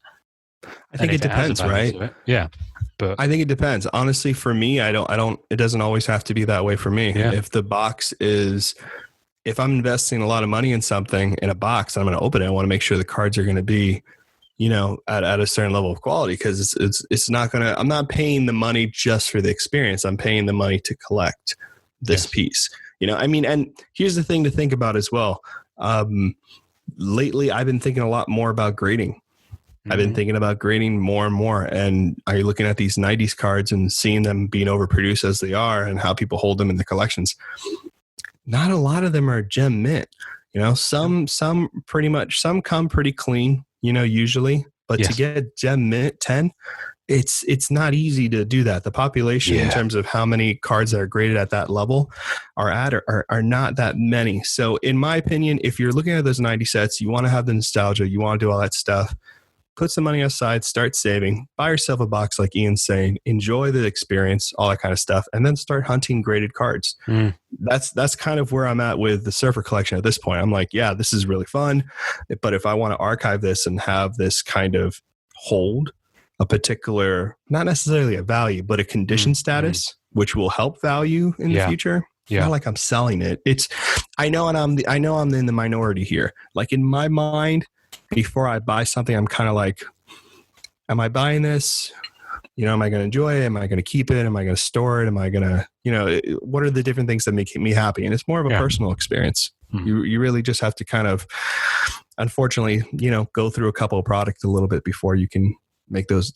I think it depends, right? Yeah. But I think it depends. Honestly, for me, I don't, it doesn't always have to be that way for me. Yeah. If the box is, if I'm investing a lot of money in something in a box, I'm going to open it. I want to make sure the cards are going to be, at a certain level of quality, because it's not going to, I'm not paying the money just for the experience. I'm paying the money to collect this piece, and here's the thing to think about as well. Lately I've been thinking a lot more about grading. I've been thinking about grading more and more. And are you looking at these 90s cards and seeing them being overproduced as they are and how people hold them in the collections? Not a lot of them are gem mint. Some pretty much, some come pretty clean, usually. But to get gem mint 10, it's not easy to do that. The population in terms of how many cards that are graded at that level are not that many. So in my opinion, if you're looking at those 90 sets, you want to have the nostalgia, you want to do all that stuff, put some money aside, start saving, buy yourself a box like Ian's saying, enjoy the experience, all that kind of stuff, and then start hunting graded cards. That's kind of where I'm at with the Surfer collection at this point. I'm like, yeah, this is really fun, but if I want to archive this and have this kind of hold a particular, not necessarily a value, but a condition status, which will help value in the future. Yeah. Not like I'm selling it. I know I'm in the minority here. Like in my mind, before I buy something, I'm kind of like, am I buying this? Am I going to enjoy it? Am I going to keep it? Am I going to store it? Am I going to, what are the different things that make me happy? And it's more of a personal experience. You really just have to kind of, unfortunately, go through a couple of products a little bit before you can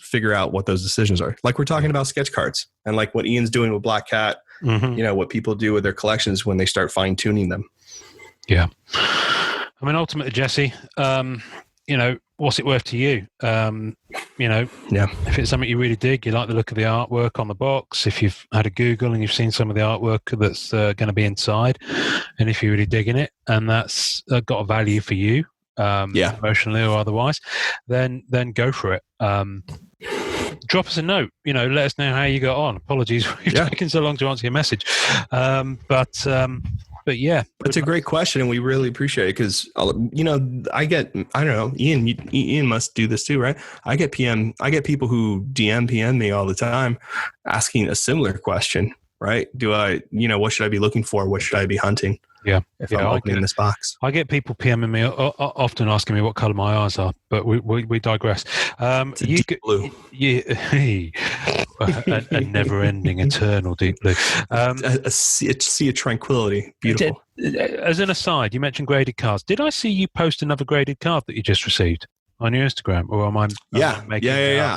figure out what those decisions are. Like we're talking about sketch cards and like what Ian's doing with Black Cat, what people do with their collections when they start fine tuning them. Yeah. I mean, ultimately, Jesse, what's it worth to you? If it's something you really dig, you like the look of the artwork on the box, if you've had a Google and you've seen some of the artwork that's going to be inside, and if you're really digging it and that's got a value for you, emotionally or otherwise, then go for it. Drop us a note, let us know how you got on. Apologies for taking so long to answer your message. But yeah, it's a great question, and we really appreciate it because I don't know, Ian must do this too, right? I get people who PM me all the time asking a similar question, right? What should I be looking for? What should I be hunting? Yeah, if I'm opening this box, I get people PMing me often asking me what color my eyes are, but we digress. It's a deep blue. A never-ending, eternal deep blue. A sea of tranquility. Beautiful. As an aside, you mentioned graded cards. Did I see you post another graded card that you just received on your Instagram, or am I? Yeah. I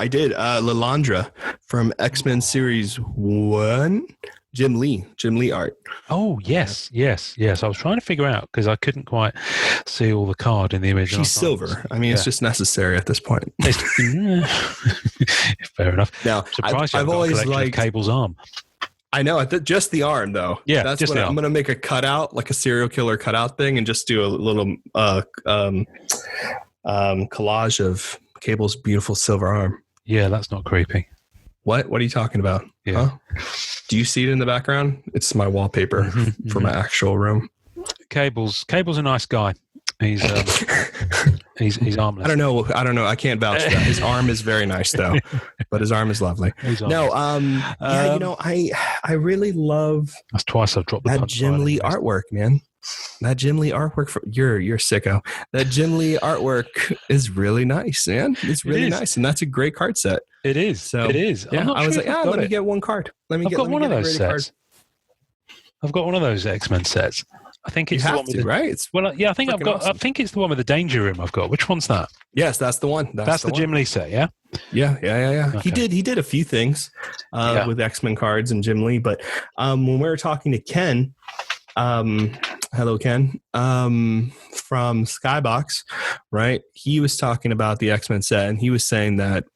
did. Lalandra from X-Men Series 1. Jim Lee art. Oh, yes. I was trying to figure out because I couldn't quite see all the card in the image. She's silver. I mean, it's just necessary at this point. Fair enough. Now, I've always liked Cable's arm. I know, just the arm though. Yeah, that's what I'm going to make a cutout, like a serial killer cutout thing, and just do a little collage of Cable's beautiful silver arm. Yeah, that's not creepy. What are you talking about? Yeah. Huh? Do you see it in the background? It's my wallpaper for my actual room. Cable's a nice guy. He's armless. I don't know. I can't vouch for that. His arm is very nice though, but his arm is lovely. No, I really love. That's twice I've dropped the that Jim Lee artwork, man. That Jim Lee artwork you're sicko. That Jim Lee artwork is really nice, man. It's really nice, and that's a great card set. It is. So it is. Yeah, I was like, let me get one card. I've got one of those sets. I've got one of those X-Men sets. I think it's the one with right? I think I've got. Awesome. I think it's the one with the Danger Room. I've got. Which one's that? Yes, that's the one. That's the Jim Lee set. Yeah. Yeah. Okay. He did a few things with X-Men cards and Jim Lee, but when we were talking to Ken, hello Ken, from Skybox, right? He was talking about the X-Men set, and he was saying that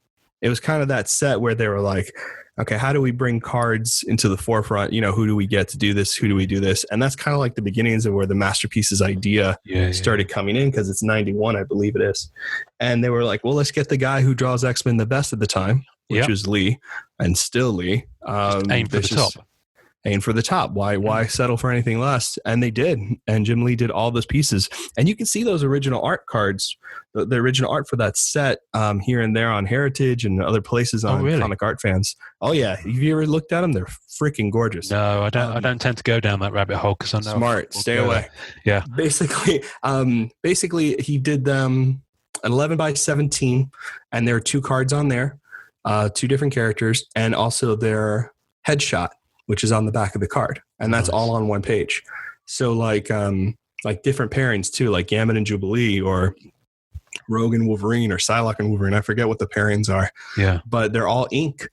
it was kind of that set where they were like, okay, how do we bring cards into the forefront? Who do we get to do this? Who do we do this? And that's kind of like the beginnings of where the Masterpieces idea started coming in, because it's 91, I believe it is. And they were like, well, let's get the guy who draws X-Men the best at the time, which was Lee, and still Lee. Aim for the top. Aim for the top. Why settle for anything less? And they did. And Jim Lee did all those pieces. And you can see those original art cards, the original art for that set here and there on Heritage and other places on Comic Art Fans. Oh, yeah. Have you ever looked at them? They're freaking gorgeous. No, I don't. I don't tend to go down that rabbit hole because I know. Smart. Stay away. Yeah. Basically, he did them 11 by 17, and there are 2 cards on there, 2 different characters, and also their headshot, which is on the back of the card. And that's all on one page. So like different pairings too, like Gambit and Jubilee, or Rogue and Wolverine, or Psylocke and Wolverine. I forget what the pairings are. Yeah. But they're all ink,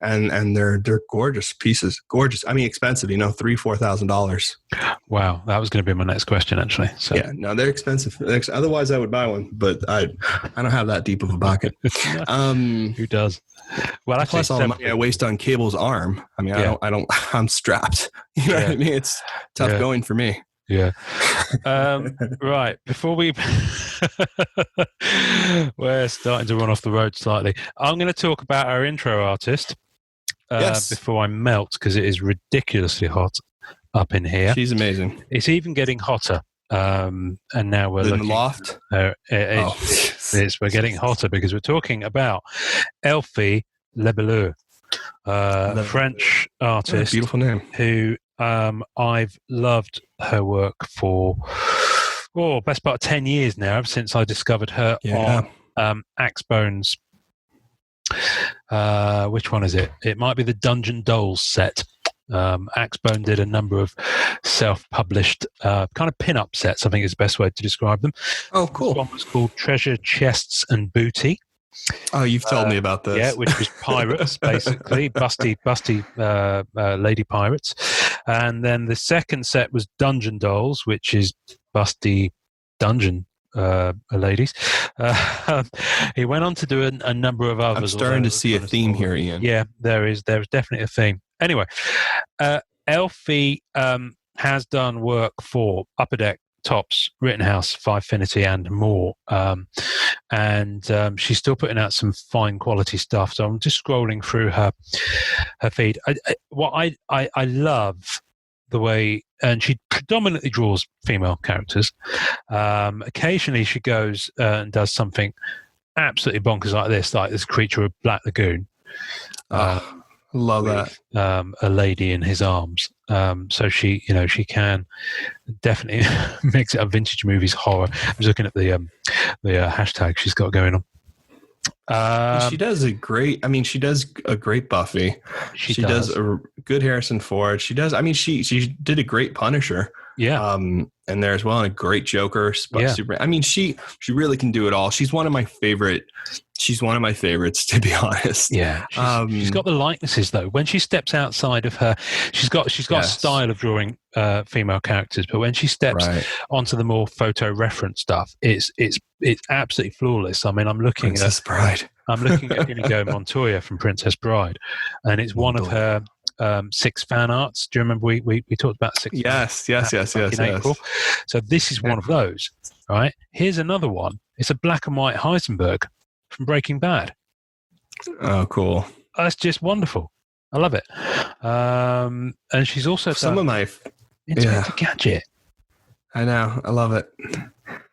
and they're gorgeous pieces. Gorgeous. I mean, expensive, $3,000-$4,000. Wow. That was going to be my next question, actually. So yeah, no, they're expensive. Otherwise I would buy one, but I don't have that deep of a pocket. Who does? Well, actually, plus all the money I waste on Cable's arm. I mean, I'm strapped. You know what I mean? It's tough going for me. Yeah. Right. Before we're starting to run off the road slightly, I'm going to talk about our intro artist before I melt, because it is ridiculously hot up in here. She's amazing. It's even getting hotter. And now we're looking in the loft. We're getting hotter because we're talking about Elfie Lebouleux, French artist, beautiful name, who I've loved her work for best part of 10 years now, ever since I discovered her on Axebone's. Which one is it? It might be the Dungeon Dolls set. Axebone did a number of self-published kind of pin-up sets, I think is the best way to describe them. Oh, cool. This one was called Treasure Chests and Booty. Oh, you've told me about this. Yeah, which was pirates, basically, busty lady pirates. And then the second set was Dungeon Dolls, which is busty dungeon ladies. He went on to do a number of others. I'm starting to see a theme here, Ian. Yeah, there's definitely a theme. Anyway, Elfie has done work for Upper Deck, Tops, Rittenhouse, Fivefinity, and more. And she's still putting out some fine quality stuff. So I'm just scrolling through her feed. I love the way, and she predominantly draws female characters. Occasionally she goes and does something absolutely bonkers like this creature of Black Lagoon. Love that. A lady in his arms. So she can definitely mix it up. Vintage movies, horror. I was looking at the hashtag she's got going on. She does a great Buffy. She does a good Harrison Ford. She did a great Punisher. Yeah. And there as well, and a great Joker. Super. I mean, she really can do it all. She's one of my favorites, to be honest. Yeah. She's got the likenesses though. When she steps outside of her, she's got a style of drawing female characters, but when she steps onto the more photo reference stuff, it's absolutely flawless. I mean, I'm looking Princess Bride. I'm looking at Inigo Montoya from Princess Bride, and it's one of her 6 fan arts. Do you remember we talked about 6? Yes. April. So this is one of those. Right. Here's another one. It's a black and white Heisenberg from Breaking Bad. Oh, cool. That's just wonderful. I love it. And she's also some of my Inspector Gadget. I know. I love it.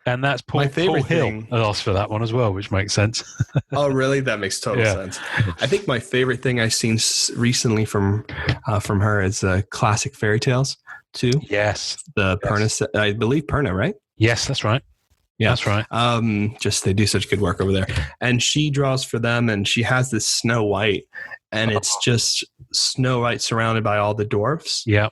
And that's Paul Hill. I asked for that one as well, which makes sense. Oh, really? That makes total sense. I think my favorite thing I've seen recently from her is classic fairy tales too. Yes, the Perna. I believe Perna, right? Yes, that's right. Yeah, that's right. They do such good work over there, and she draws for them, and she has this Snow White, and it's just Snow White surrounded by all the dwarfs. Yeah.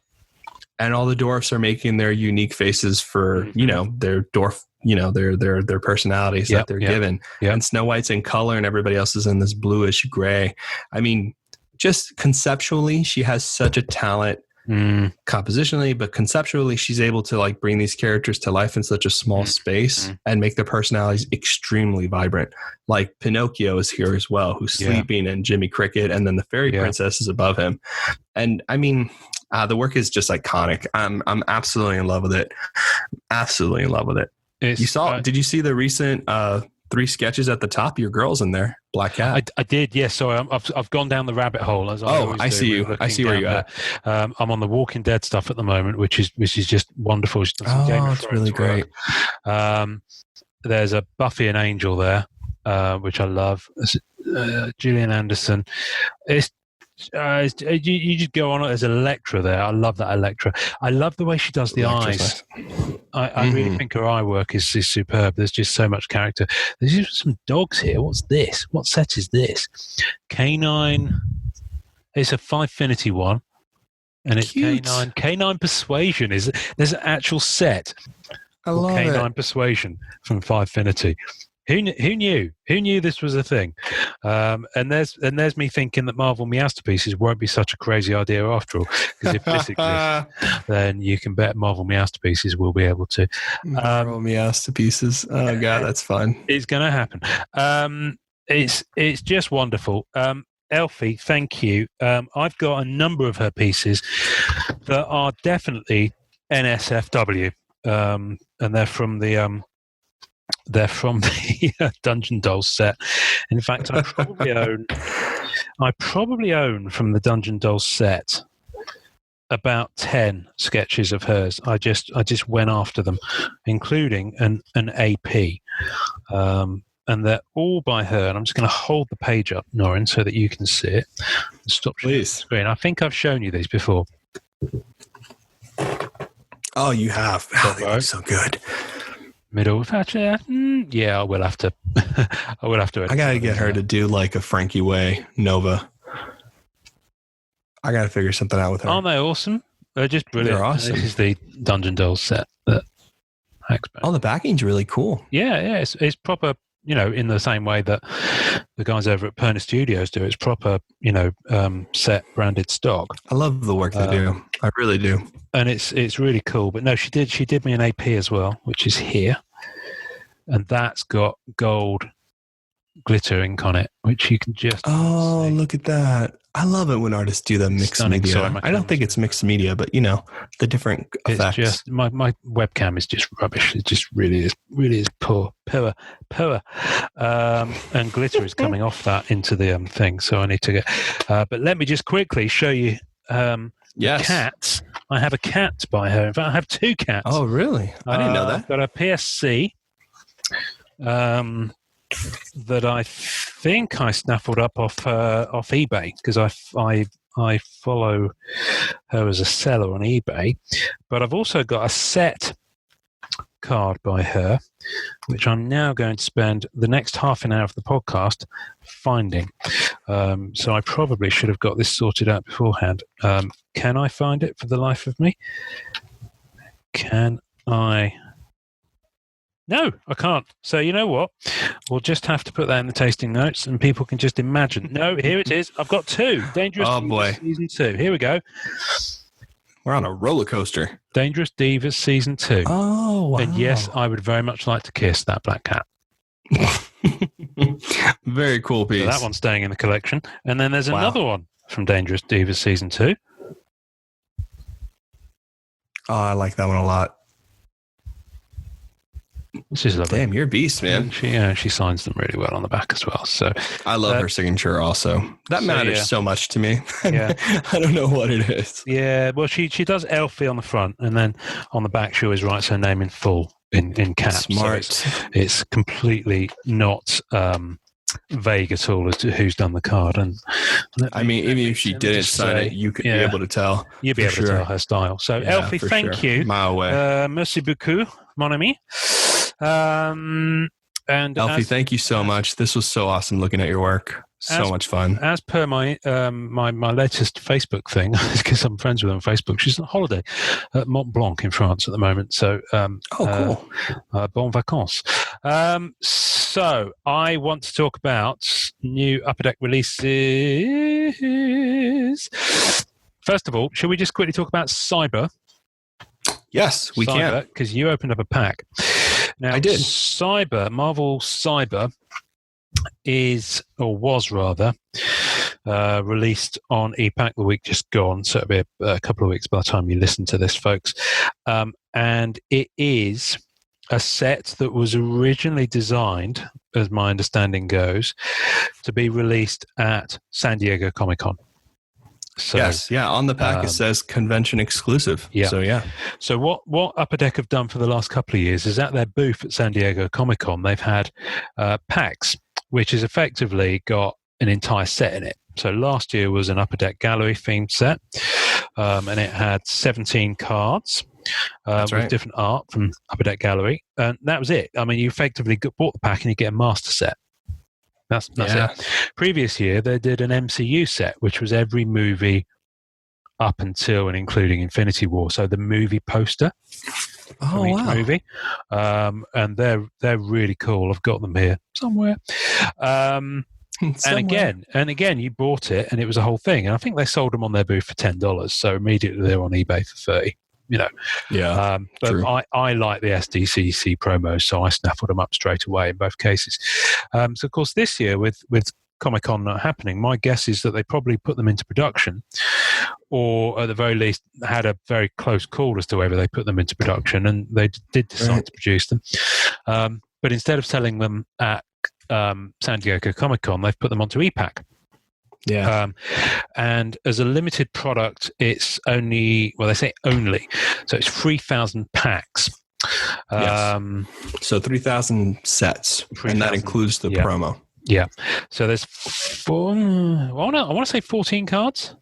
And all the dwarfs are making their unique faces for, their dwarf, their personalities that they're given. Yep. And Snow White's in color and everybody else is in this bluish gray. I mean, just conceptually, she has such a talent compositionally, but conceptually, she's able to like bring these characters to life in such a small space and make their personalities extremely vibrant. Like Pinocchio is here as well, who's sleeping, and Jimmy Cricket, and then the fairy princess is above him. And I mean, the work is just iconic. I'm absolutely in love with it. Absolutely in love with it. Did you see the recent 3 sketches at the top? Your girl's in there, Black Cat. I did, yes. So I've gone down the rabbit hole as I always do. I see you. I see where you're at. I'm on the Walking Dead stuff at the moment, which is just wonderful. It's really great. There's a Buffy and Angel there, which I love. Gillian Anderson. You just go on. There's Electra there. I love that Electra. I love the way she does the eyes. Nice. I really think her eye work is superb. There's just so much character. There's just some dogs here. What's this? What set is this? Canine. It's a Fivefinity one, and it's cute. Canine Persuasion. There's an actual set. I love Canine Persuasion from Fivefinity. Who knew? Who knew this was a thing? And there's me thinking that Marvel Meowsterpieces won't be such a crazy idea after all. Because if this exists, then you can bet Marvel Meowsterpieces will be able to. Marvel Meowsterpieces. Oh god, that's fun. It's going to happen. It's just wonderful. Elfie, thank you. I've got a number of her pieces that are definitely NSFW, and they're from the Dungeon Dolls set. In fact, I probably own from the Dungeon Dolls set about 10 sketches of hers. I just went after them, including an AP, and they're all by her. And I'm just going to hold the page up, Norrin, so that you can see it. Stop sharing the screen. I think I've shown you these before. Oh, you have. Oh, they look so good. Middle Thatcher. Yeah, I will have to. I gotta get her to do like a Frankie Way Nova. I gotta figure something out with her. Aren't they awesome? They're just brilliant. They're awesome. This is the Dungeon Dolls set that the backing's really cool. Yeah, it's proper. In the same way that the guys over at Perna Studios do. It's proper, set branded stock. I love the work they do. I really do. And it's really cool. But no, she did me an AP as well, which is here. And that's got gold glitter ink on it, which you can just see. Look at that. I love it when artists do the mixed media. Sorry, I don't think it's mixed media, but the different effects. It's just my webcam is just rubbish. It just really is poor. And glitter is coming off that into the thing. So I need to get. But let me just quickly show you. Yes. Cats. I have a cat by her. In fact, I have 2 cats. Oh, really? I didn't know that. I've got a PSC. That I think I snaffled up off eBay because I follow her as a seller on eBay, but I've also got a set card by her, which I'm now going to spend the next half an hour of the podcast finding. So I probably should have got this sorted out beforehand. Can I find it for the life of me? Can I? No, I can't. So you know what? We'll just have to put that in the tasting notes and people can just imagine. No, here it is. I've got 2. Dangerous Divas Season 2. Here we go. We're on a roller coaster. Dangerous Divas Season 2. Oh, wow. And yes, I would very much like to kiss that black cat. Very cool piece. So that one's staying in the collection. And then there's another one from Dangerous Divas Season 2. Oh, I like that one a lot. This is lovely. Damn, you're a beast, man. She signs them really well on the back as well. So I love her signature also. That matters so much to me. Yeah. I don't know what it is. Yeah, well, she does Elfie on the front, and then on the back she always writes her name in full in caps. Smart. So it's completely not vague at all as to who's done the card. And even if she didn't sign it, you could be able to tell. You'd be able to tell her style. So Elfie, thank you. Mile away. Merci beaucoup, mon ami. And Elfie, thank you so much. This was so awesome looking at your work. So much fun. As per my my latest Facebook thing, because I'm friends with her on Facebook. She's on holiday at Mont Blanc in France at the moment. So, cool. Bon vacances. So I want to talk about new Upper Deck releases. first of all, shall we just quickly talk about Cyber? Yes, we can. Because you opened up a pack. Now, I did. Marvel Cyber is, or was rather, released on ePack the week just gone. So it'll be a couple of weeks by the time you listen to this, folks. And it is a set that was originally designed, as my understanding goes, to be released at San Diego Comic-Con. So, yes, yeah. On the pack, it says convention exclusive. Yeah. So, yeah. So what Upper Deck have done for the last couple of years is at their booth at San Diego Comic-Con, they've had packs, which has effectively got an entire set in it. So last year was an Upper Deck Gallery themed set, and it had 17 cards with different art from Upper Deck Gallery. And that was it. I mean, you effectively bought the pack and you get a master set. That's it. Previous year, they did an MCU set, which was every movie up until and including Infinity War. So the movie poster from each movie. And they're really cool. I've got them here somewhere. And again, you bought it and it was a whole thing. And I think they sold them on their booth for $10. So immediately they're on eBay for $30. But I like the SDCC promos, so I snaffled them up straight away in both cases. So of course this year with Comic-Con not happening, my guess is that they probably put them into production, or at the very least had a very close call as to whether they put them into production, and they did decide to produce them. But instead of selling them at San Diego Comic-Con, they've put them onto ePack. Yeah. And as a limited product, it's only, well, they say only, so it's 3,000 packs. So 3,000 sets, 3, and that includes the promo. Yeah. So there's I want to say 14 cards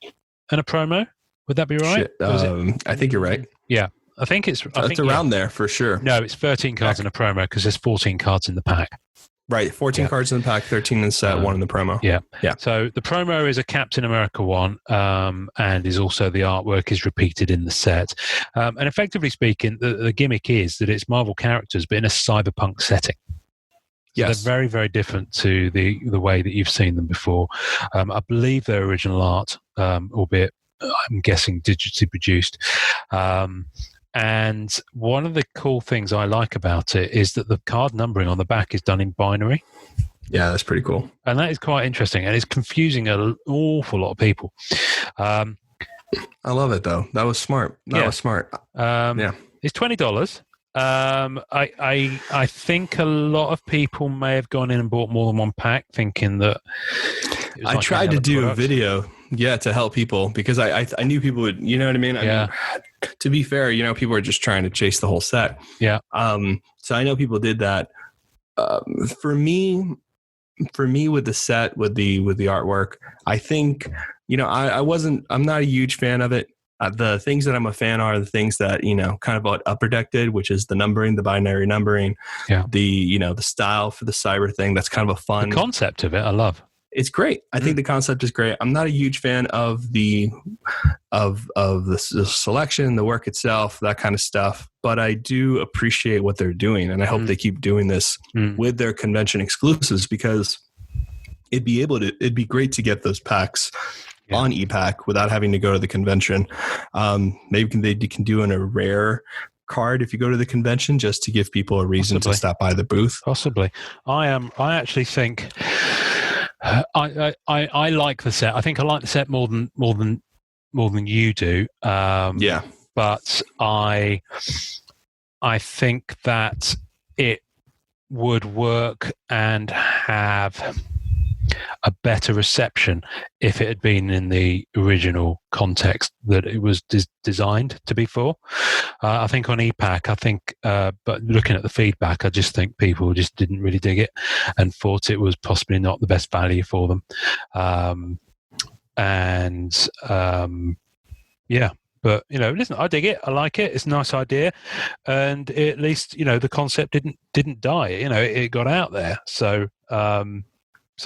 and a promo. Would that be right? I think you're right. Yeah. I think it's around there for sure. No, it's 13 cards in a promo because there's 14 cards in the pack. Right, 14 cards in the pack, 13 in the set, 1 in the promo. Yeah. So the promo is a Captain America one, and is also the artwork is repeated in the set. And effectively speaking, the gimmick is that it's Marvel characters, but in a cyberpunk setting. Yes. They're very, very different to the way that you've seen them before. I believe their original art, albeit I'm guessing digitally produced. And one of the cool things I like about it is that the card numbering on the back is done in binary. Yeah, that's pretty cool. And that is quite interesting. And it's confusing an awful lot of people. I love it, though. That was smart. Was smart. It's $20. I think a lot of people may have gone in and bought more than one pack thinking that... I tried to do a video, to help people because I knew people would, you know what I mean? I mean, to be fair, people are just trying to chase the whole set. Yeah. So I know people did that. For me with the set, with the artwork, I think, I'm not a huge fan of it. The things that I'm a fan are the things that, kind of what Upper Deck did, which is the numbering, the binary numbering, the style for the cyber thing. That's kind of a fun the concept of it. I love. It's great. I think the concept is great. I'm not a huge fan of the selection, the work itself, that kind of stuff. But I do appreciate what they're doing, and I hope they keep doing this with their convention exclusives because it'd be great to get those packs on ePack without having to go to the convention. Maybe they can do a rare card if you go to the convention just to give people a reason to stop by the booth. Possibly. I actually think. I like the set. I think I like the set more than you do. But I think that it would work and have a better reception if it had been in the original context that it was designed to be for. I think on ePack, but looking at the feedback, I just think people just didn't really dig it and thought it was possibly not the best value for them. But listen, I dig it. I like it. It's a nice idea, and at least the concept didn't die. It got out there. So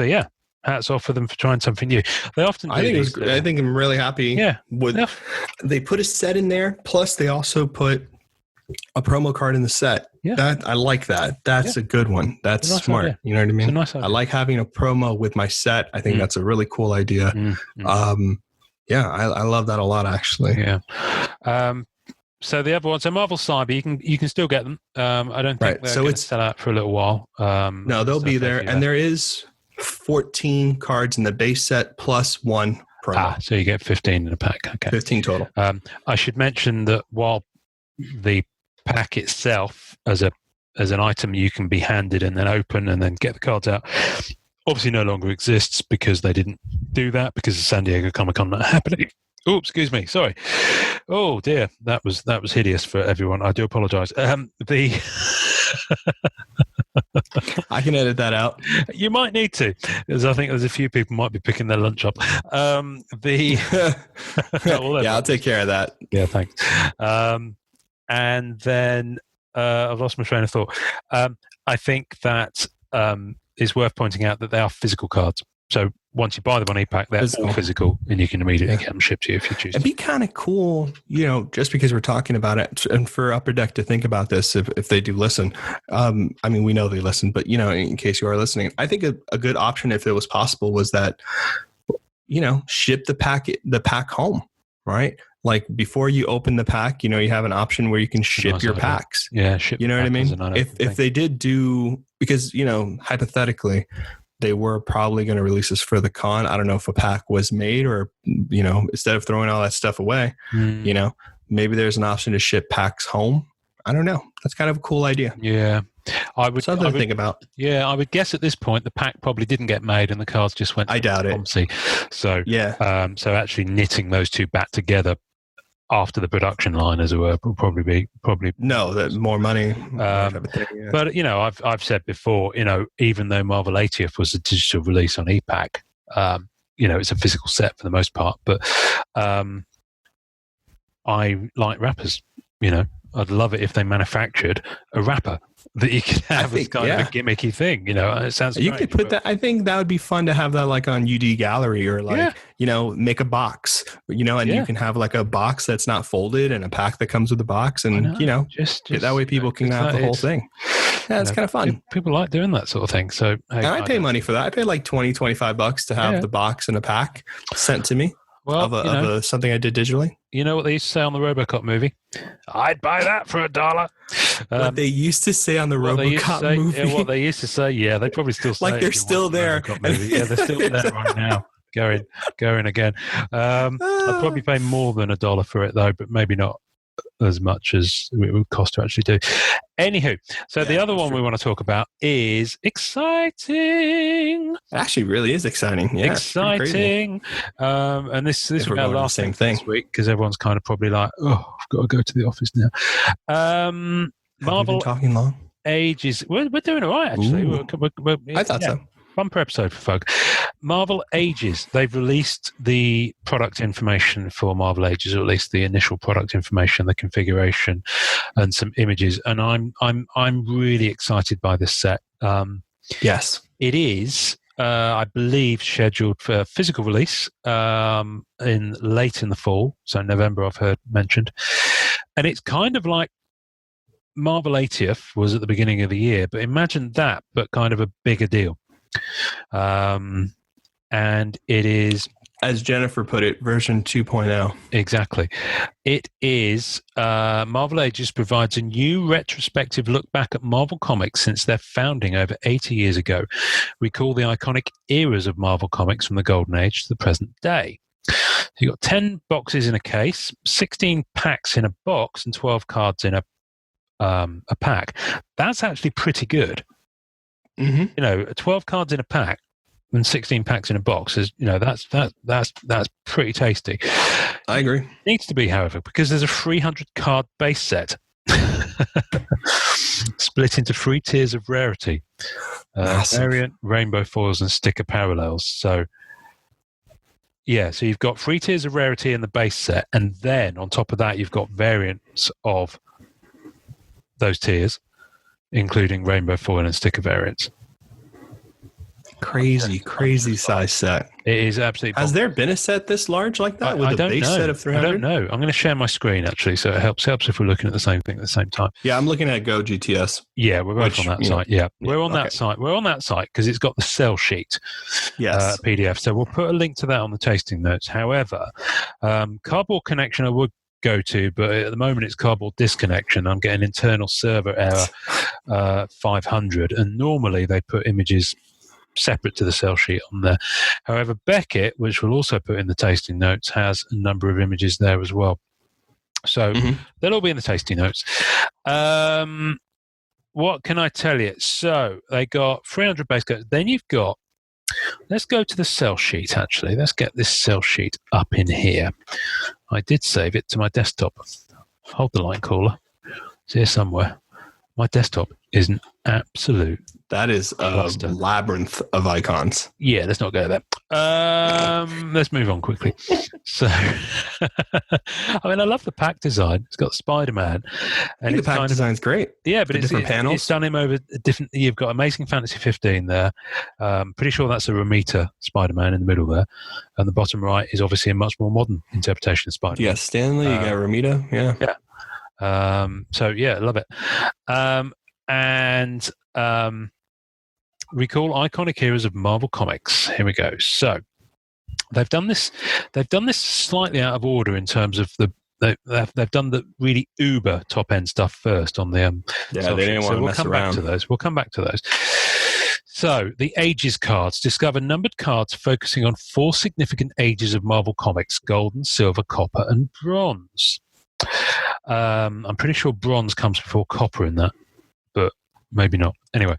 yeah, hats off for them for trying something new. They often do. I think I'm really happy. Yeah. They put a set in there. Plus, they also put a promo card in the set. Yeah. I like that. That's a good one. That's smart. Idea. You know what I mean? It's a nice idea. I like having a promo with my set. I think that's a really cool idea. Yeah, I love that a lot, actually. Yeah. So the other ones, so Marvel Cyber, you can still get them. I don't think they're going to sell out for a little while. No, they'll be there, and there is 14 cards in the base set plus one promo. So you get 15 in a pack. Okay, 15 total. I should mention that while the pack itself, as an item, you can be handed and then open and then get the cards out, obviously no longer exists because they didn't do that because the San Diego Comic-Con not happening. Oh, excuse me. Sorry. Oh dear, that was hideous for everyone. I do apologise. I can edit that out. You might need to, because I think there's a few people might be picking their lunch up. Yeah, I'll take care of that. Yeah, thanks. And then I've lost my train of thought. I think that it's worth pointing out that they are physical cards. So once you buy them on e-pack, they're all physical, and you can immediately get them shipped to you if you choose. It'd be kind of cool, just because we're talking about it, and for Upper Deck to think about this if they do listen. I mean, we know they listen, but, in case you are listening, I think a good option, if it was possible, was that, ship the pack home, right? Like before you open the pack, you have an option where you can ship your packs. Yeah, ship. You know what I mean? If they did do, because, hypothetically, they were probably going to release this for the con. I don't know if a pack was made or, instead of throwing all that stuff away, maybe there's an option to ship packs home. I don't know. That's kind of a cool idea. Yeah. Something to think about. Yeah, I would guess at this point the pack probably didn't get made and the cards just went. I doubt it. So yeah. So actually knitting those two back together after the production line, as it were, will probably that more money. But I've said before, even though Marvel 80th was a digital release on e-pack, it's a physical set for the most part. But I like wrappers. I'd love it if they manufactured a wrapper that you could have as kind of a gimmicky thing. It sounds. You could put that. I think that would be fun to have that like on UD Gallery or make a box. You can have like a box that's not folded and a pack that comes with the box, and just that way people can have the whole thing. Yeah, it's kind of fun. People like doing that sort of thing. So and I pay money for that. I pay like $20-$25 to have the box and a pack sent to me. Well, of something I did digitally. You know what they used to say on the RoboCop movie? I'd buy that for $1. What they used to say on the RoboCop movie. What they used to say, yeah, they probably still say like they're still there. Yeah, they're still there right now. Going again. I'd probably pay more than $1 for it though, but maybe not as much as it would cost to actually do. Anywho, so the other one we want to talk about is exciting. It actually really is exciting. Yeah, exciting. And this will be our last thing this week because everyone's kind of probably like, oh, I've got to go to the office now. Marvel talking long. Ages. We're doing all right actually. I thought so. Bumper episode for folk. Marvel Ages. They've released the product information for Marvel Ages, or at least the initial product information, the configuration, and some images. And I'm really excited by this set. Yes, it is. I believe scheduled for physical release late in the fall, so November. I've heard mentioned, and it's kind of like Marvel 80th was at the beginning of the year, but imagine that, but kind of a bigger deal. And it is, as Jennifer put it, version 2.0. Exactly. It is Marvel Ages provides a new retrospective look back at Marvel Comics since their founding over 80 years ago. Recall the iconic eras of Marvel Comics from the Golden Age to the present day. You've got 10 boxes in a case, 16 packs in a box, and 12 cards in a pack. That's actually pretty good. Mm-hmm. 12 cards in a pack and 16 packs in a box is, that's pretty tasty. I agree. It needs to be, however, because there's a 300 card base set split into 3 tiers of rarity, variant, rainbow foils, and sticker parallels. So you've got 3 tiers of rarity in the base set, and then on top of that, you've got variants of those tiers, including rainbow foil and sticker variants. Crazy size set. It is absolutely. Has there been a set this large like that with a base set of 300? I don't know. I'm going to share my screen actually, so it helps if we're looking at the same thing at the same time. Yeah, I'm looking at Go GTS. Yeah, we're both on that site. Yeah, we're on that site. We're on that site because it's got the sell sheet PDF. So we'll put a link to that on the tasting notes. However, Cardboard Connection I would go to, but at the moment it's Cardboard Disconnection. I'm getting internal server error 500, and normally they put images separate to the sell sheet on there. However, Beckett, which we'll also put in the tasting notes, has a number of images there as well. So they'll all be in the tasting notes. What can I tell you? So they got 300 base coats. Then you've got, let's go to the sell sheet actually. Let's get this sell sheet up in here. I did save it to my desktop. Hold the line caller. It's here somewhere. My desktop is an absolute... That is a labyrinth of icons. Yeah, let's not go there. Let's move on quickly. So, I mean, I love the pack design. It's got Spider-Man. I think the pack design's great. Yeah, but different panels. It's done him over different... You've got Amazing Fantasy 15 there. Pretty sure that's a Romita Spider-Man in the middle there. And the bottom right is obviously a much more modern interpretation of Spider-Man. Yeah, Stanley, you got Romita. Yeah. So, yeah, love it. Recall iconic heroes of Marvel Comics. Here we go. So they've done this slightly out of order in terms of they've done the really uber top end stuff first on the they didn't want to mess around. We'll come back to those. So the ages cards discover numbered cards focusing on 4 significant ages of Marvel Comics: golden, silver, copper, and bronze. I'm pretty sure bronze comes before copper in that, but maybe not. Anyway,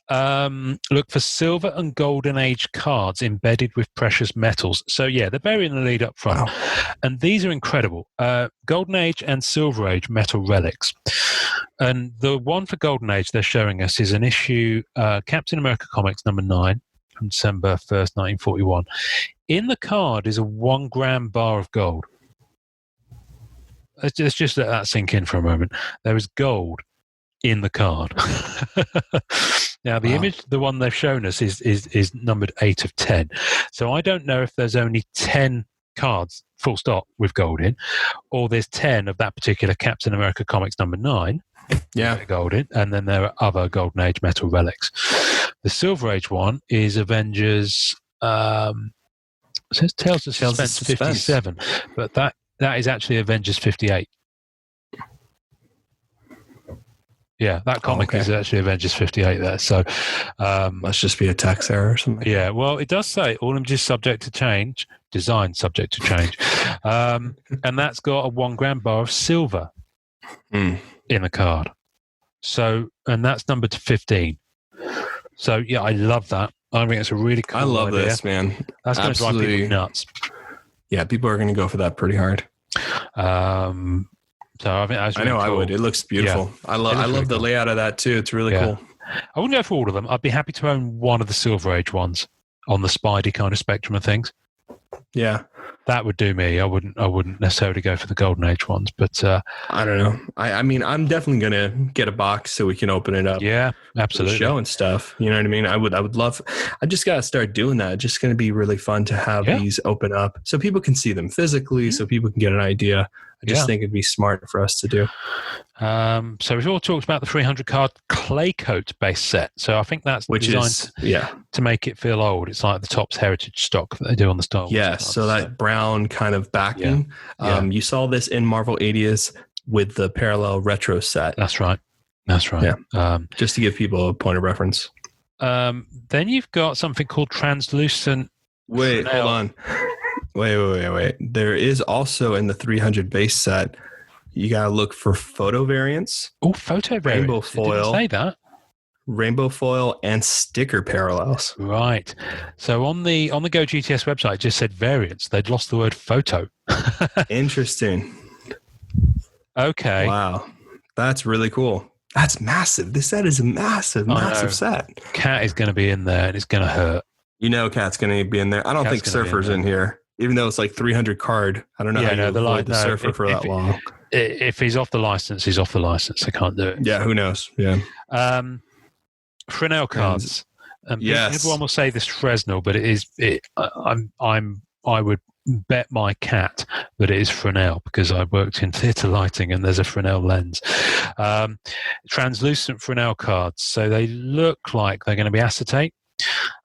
look for silver and golden age cards embedded with precious metals. So yeah, they're burying the lead up front. Wow. And these are incredible. Golden age and silver age metal relics. And the one for golden age they're showing us is an issue, Captain America Comics number 9 from December 1st, 1941. In the card is a 1 gram bar of gold. Let's just let that sink in for a moment. There is gold in the card. Now the image, the one they've shown us is numbered 8 of 10. So I don't know if there's only 10 cards full stop with gold in, or there's 10 of that particular Captain America Comics number 9 gold in, and then there are other golden age metal relics. The silver age one is Avengers it says Tales of Suspense 57, but that is actually Avengers 58. Yeah, that comic is actually Avengers 58 there. So must just be a tax error or something. Yeah, well, it does say all images subject to change, design subject to change. And that's got a 1 gram bar of silver in the card. So, and that's numbered to 15. So, yeah, I love that. I think it's a really cool idea. I love this, man. That's going to drive people nuts. Yeah, people are going to go for that pretty hard. So I think that's really cool. I would. It looks beautiful. Yeah. I love the layout of that too. It's really cool. I wouldn't go for all of them. I'd be happy to own one of the Silver Age ones on the Spidey kind of spectrum of things. Yeah, that would do me. I wouldn't necessarily go for the Golden Age ones, but I don't know. I mean, I'm definitely gonna get a box so we can open it up. Yeah, absolutely. Show and stuff. You know what I mean? I would love. I just gotta start doing that. It's just gonna be really fun to have these open up so people can see them physically, so people can get an idea. I just think it'd be smart for us to do. So we've all talked about the 300 card clay coat base set. So I think that's designed to make it feel old. It's like the Topps Heritage stock that they do on the Star Wars. Yeah, so that brown kind of backing. You saw this in Marvel 80s with the parallel retro set. That's right. Yeah. Just to give people a point of reference. Then you've got something called translucent. Wait, hold on. Wait. There is also in the 300 base set, you got to look for photo variants. Oh, photo variants. Rainbow foil. Didn't say that. Rainbow foil and sticker parallels. Right. So on the Go GTS website, it just said variants. They'd lost the word photo. Interesting. Okay. Wow. That's really cool. That's massive. This set is a massive set. Cat is going to be in there and it's going to hurt. You know Cat's going to be in there. I don't think Surfer's in here. Even though it's like 300 card. I don't know how you avoid the Surfer for that long. If he's off the license, he's off the license. I can't do it. Yeah, who knows? Yeah. Fresnel cards. and Yes. everyone will say this Fresnel, but it is. I would bet my cat that it is Fresnel because I worked in theatre lighting and there's a Fresnel lens. Translucent Fresnel cards, so they look like they're going to be acetate.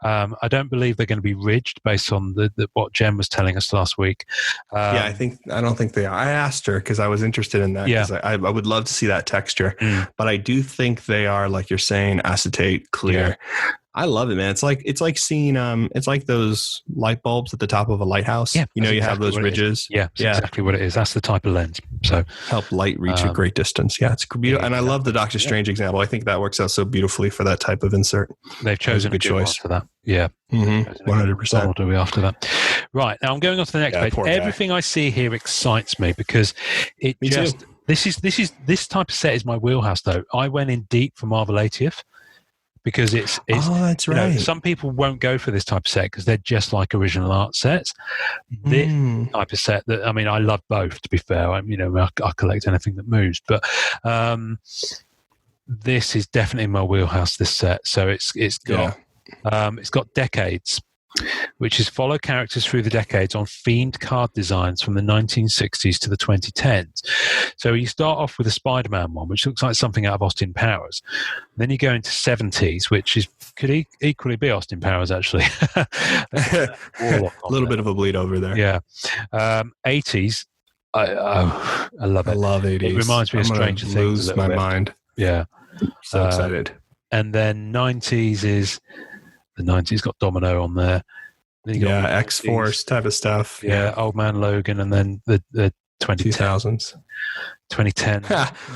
I don't believe they're going to be ridged based on what Jen was telling us last week. I don't think they are. I asked her because I was interested in that. Yeah. I would love to see that texture, but I do think they are, like you're saying, acetate clear. Yeah. I love it, man. It's like seeing it's like those light bulbs at the top of a lighthouse. Yeah, you have those ridges. Yeah, exactly what it is. That's the type of lens. So help light reach a great distance. Yeah, it's beautiful. And I love the Doctor Strange example. I think that works out so beautifully for that type of insert. They've chosen a good choice for that. Yeah, 100%. What do we after that? Right, now I'm going on to the next page. Everything I see here excites me because it me just too. This type of set is my wheelhouse. Though I went in deep for Marvel 80th. Because it's that's right. Some people won't go for this type of set because they're just like original art sets. This type of set that I love both. To be fair, I collect anything that moves, but this is definitely my wheelhouse. This set, so it's got decades, which is follow characters through the decades on themed card designs from the 1960s to the 2010s. So you start off with a Spider-Man one, which looks like something out of Austin Powers. Then you go into 70s, which could equally be Austin Powers, actually. A little bit of a bleed over there. Yeah. 80s. I love it. I love 80s. It reminds me of Stranger Things. Lose my mind. Yeah. So excited. And then 90s is... The 90s got Domino on there. X-Force type of stuff. Yeah, Old Man Logan, and then the 2000s. 2010,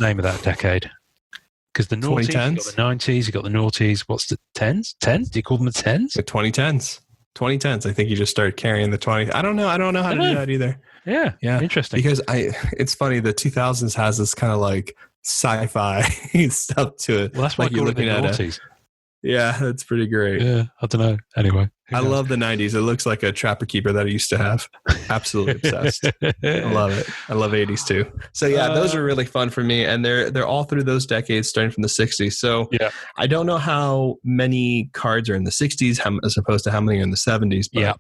name of that decade. Because the noughties, you got the 90s, you got the noughties. What's the 10s? 10s? Do you call them the 10s? The 2010s. 2010s. I think you just started carrying the 20s. I don't know how to do that either. Yeah. Interesting. Because it's funny, the 2000s has this kind of like sci-fi stuff to it. Well, that's why like you're looking at noughties. Yeah, that's pretty great. Yeah, I don't know. Anyway. I love the 90s. It looks like a Trapper Keeper that I used to have. Absolutely obsessed. I love it. I love 80s too. So yeah, those are really fun for me. And they're all through those decades starting from the 60s. So I don't know how many cards are in the 60s as opposed to how many are in the 70s. But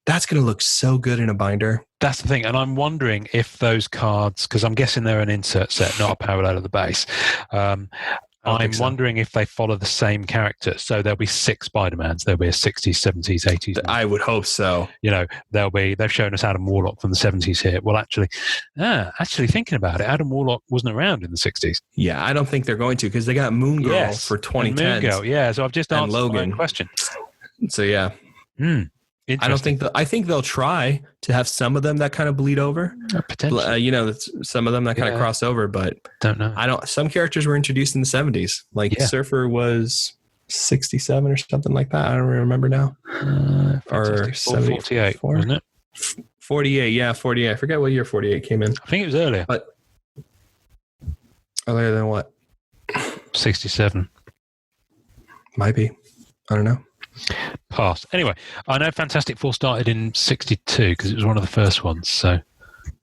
that's going to look so good in a binder. That's the thing. And I'm wondering if those cards, because I'm guessing they're an insert set, not a parallel of the base. I'm wondering if they follow the same character. So there'll be 6 Spider-Mans. There'll be a 60s, 70s, 80s. I would hope so. They've shown us Adam Warlock from the 70s here. Well, actually thinking about it, Adam Warlock wasn't around in the 60s. Yeah, I don't think they're going to because they got Moon Girl for 2010. Moon Girl, yeah. So I've just answered Logan. My question. So yeah. I think they'll try to have some of them that kind of bleed over. Potentially. Some of them that kind of cross over, but don't know. Some characters were introduced in the 70s. Like Surfer was 67 or something like that. I don't remember now. Or 48, wasn't it? 48, yeah, 48. I forget what year 48 came in. I think it was earlier. But earlier than what? 67. Might be. I don't know. Pass. Anyway, I know Fantastic Four started in 62 because it was one of the first ones. So,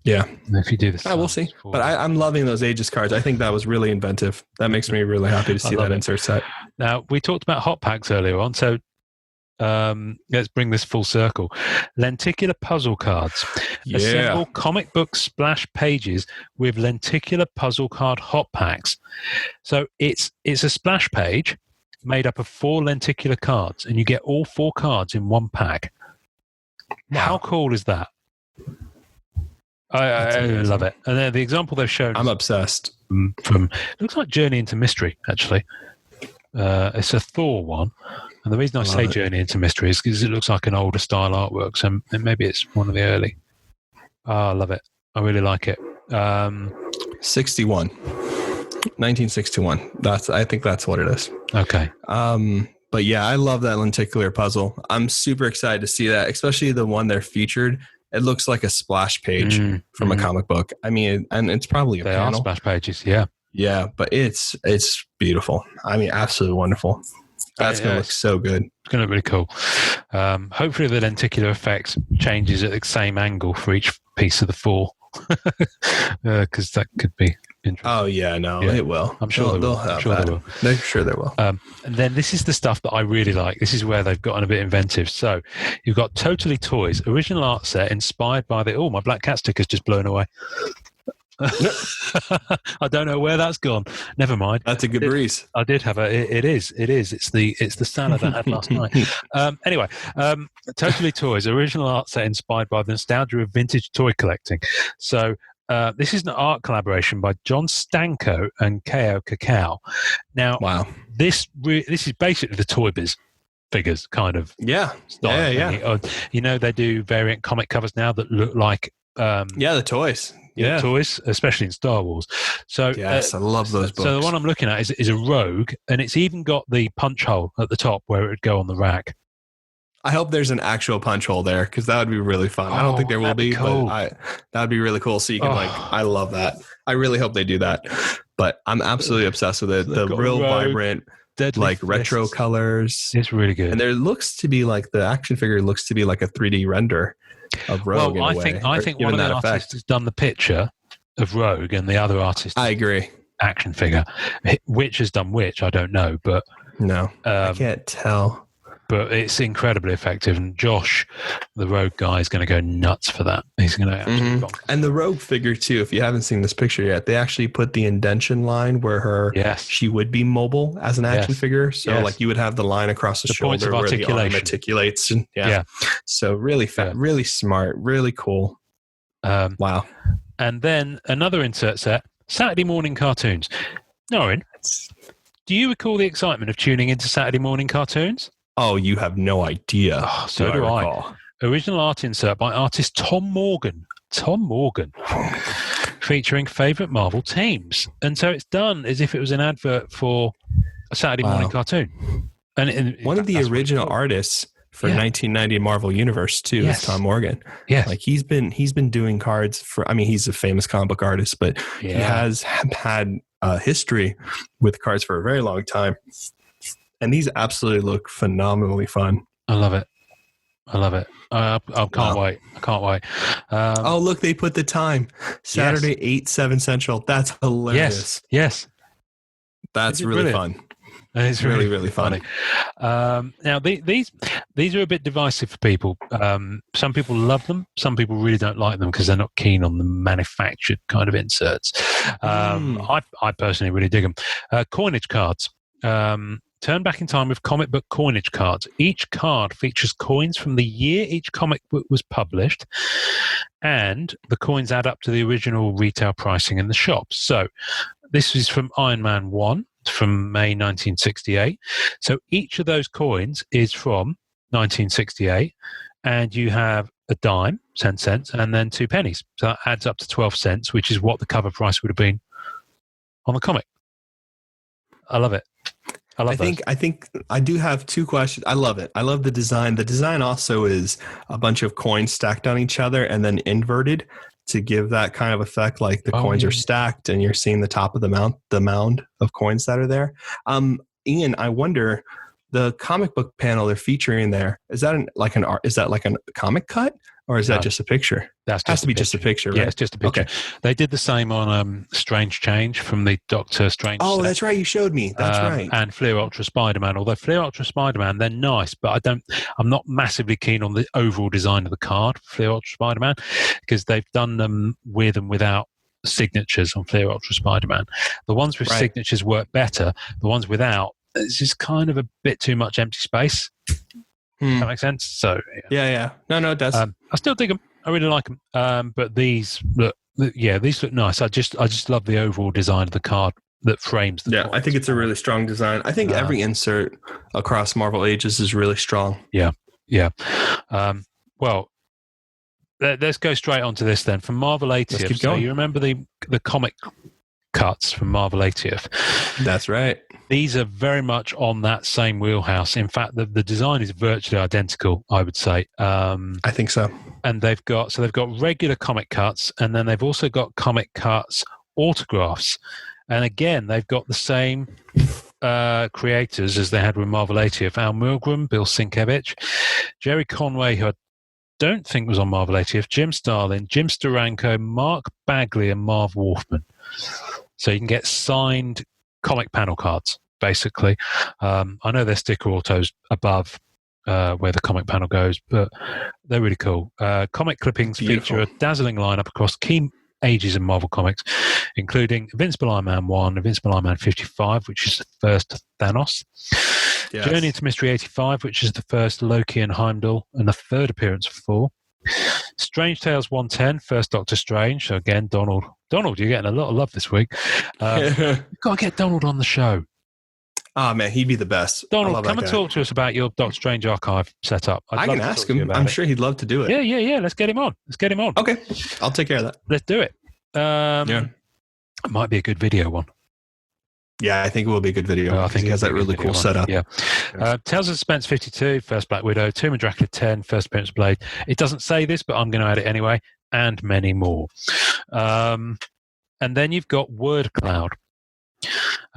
yeah. If you do this, we'll see. But I'm loving those Aegis cards. I think that was really inventive. That makes me really happy to see that insert set. Now, we talked about hot packs earlier on. So, let's bring this full circle. Lenticular puzzle cards. Yeah. Assemble comic book splash pages with lenticular puzzle card hot packs. So, it's a splash page made up of 4 lenticular cards, and you get all 4 cards in one pack. Wow. How cool is that? I love it. And then the example they've shown, I'm obsessed. From looks like Journey into Mystery, actually. It's a Thor one, and the reason I say Journey into Mystery is because it looks like an older style artwork, so maybe it's one of the early. I love it. I really like it. 61. 1961. I think that's what it is. Okay. But yeah, I love that lenticular puzzle. I'm super excited to see that, especially the one they're featured. It looks like a splash page from a comic book. I mean, and it's probably a panel. They are splash pages, yeah. Yeah, but it's beautiful. I mean, absolutely wonderful. That's going to look so good. It's going to look really cool. Hopefully the lenticular effect changes at the same angle for each piece of the 4. Because that could be Interesting. Oh yeah, no, it will. I'm sure they'll have that. They're sure they will. And then this is the stuff that I really like. This is where they've gotten a bit inventive. So you've got Totally Toys, original art set inspired by the. Oh, my black cat sticker's just blown away. I don't know where that's gone. Never mind. That's a good breeze. I did have it is. It's the salad I had last night. Anyway, Totally Toys, original art set inspired by the nostalgia of vintage toy collecting. So this is an art collaboration by John Stanko and Ko Cacao. Now, wow, this is basically the Toy Biz figures kind of style. Yeah. You know, they do variant comic covers now that look like the toys. Yeah, toys, especially in Star Wars. So yes, I love those books. So the one I'm looking at is a Rogue, and it's even got the punch hole at the top where it would go on the rack. I hope there's an actual punch hole there because that would be really fun. I don't think there will be, cool. but that would be really cool. So you can I love that. I really hope they do that. But I'm absolutely obsessed with it. The real vibrant, like retro colors. It's really good. And there looks to be like the action figure looks to be like a 3D render of Rogue. Well, I think one of the artists has done the picture of Rogue, and the other artist. I agree. Action figure. Which has done which? I don't know, but no, I can't tell. But it's incredibly effective, and Josh, the Rogue guy, is going to go nuts for that. He's going to and the Rogue figure too. If you haven't seen this picture yet, they actually put the indention line where she would be mobile as an action figure. So like you would have the line across the shoulder where the arm articulates. And, so really fat, really smart, really cool. Wow. And then another insert set: Saturday morning cartoons. Norrin, do you recall the excitement of tuning into Saturday morning cartoons? Oh, you have no idea. Oh, so do I. Original art insert by artist Tom Morgan. Featuring favourite Marvel teams. And so it's done as if it was an advert for a Saturday morning cartoon. And one of the original artists for 1990 Marvel Universe too is Tom Morgan. Yes. Like he's been doing cards for, I mean, he's a famous comic book artist, but he has had a history with cards for a very long time. And these absolutely look phenomenally fun. I love it. I can't wait. I can't wait. Oh, look, they put the time. Saturday, 8/7 Central. That's hilarious. Yes. That's really fun. It's really, really funny. Now, these are a bit divisive for people. Some people love them. Some people really don't like them because they're not keen on the manufactured kind of inserts. I personally really dig them. Coinage cards. Turn back in time with comic book coinage cards. Each card features coins from the year each comic book was published, and the coins add up to the original retail pricing in the shops. So this is from Iron Man 1 from May 1968. So each of those coins is from 1968, and you have a dime, 10 cents, and then 2 pennies. So that adds up to 12 cents, which is what the cover price would have been on the comic. I love it. I think I do have 2 questions. I love it. I love the design. The design also is a bunch of coins stacked on each other and then inverted to give that kind of effect. Like the coins are stacked and you're seeing the top of the mound of coins that are there. Ian, I wonder, the comic book panel they're featuring there, is that like a comic cut? Or is that just a picture? Has to be just a picture, right? Yeah, it's just a picture. Okay. They did the same on Strange Change from the Doctor Strange set. That's right. You showed me. That's right. And Fleer Ultra Spider-Man. Although Fleer Ultra Spider-Man, they're nice, but I'm not massively keen on the overall design of the card, Fleer Ultra Spider-Man, because they've done them with and without signatures on Fleer Ultra Spider-Man. The ones with signatures work better. The ones without, it's just kind of a bit too much empty space. That makes sense. So yeah. No, it does. I still dig them. I really like them. But these look nice. I just love the overall design of the card that frames the coins. I think it's a really strong design. I think every insert across Marvel Ages is really strong. Yeah. Well, let's go straight onto this then. From Marvel 80th. So you remember the comic cuts from Marvel 80th? That's right. These are very much on that same wheelhouse. In fact, the design is virtually identical, I would say. I think so. And they've got regular comic cuts, and then they've also got comic cuts autographs. And again, they've got the same creators as they had with Marvel 80th. Al Milgrom, Bill Sienkiewicz, Jerry Conway, who I don't think was on Marvel 80th, Jim Starlin, Jim Steranko, Mark Bagley, and Marv Wolfman. So you can get signed comic panel cards, basically. I know there's sticker autos above where the comic panel goes, but they're really cool. Comic clippings feature a dazzling lineup across key ages in Marvel Comics, including Invincible Iron Man 1, Invincible Iron Man 55, which is the first Thanos, Journey into Mystery 85, which is the first Loki and Heimdall, and the third appearance of Thor. Strange Tales 110, first Doctor Strange. So again, Donald, you're getting a lot of love this week. You've got to get Donald on the show. Oh, man, he'd be the best. Donald, come and talk to us about your Doctor Strange archive setup. I can ask him. I'm sure he'd love to do it. Yeah. Let's get him on. Okay. I'll take care of that. Let's do it. It might be a good video one. Yeah, I think it will be a good video. I think he has that really cool setup. Yeah. Tales of Suspense 52, first Black Widow, Tomb of Dracula 10, first appearance of Blade. It doesn't say this, but I'm going to add it anyway, and many more. And then you've got Word Cloud.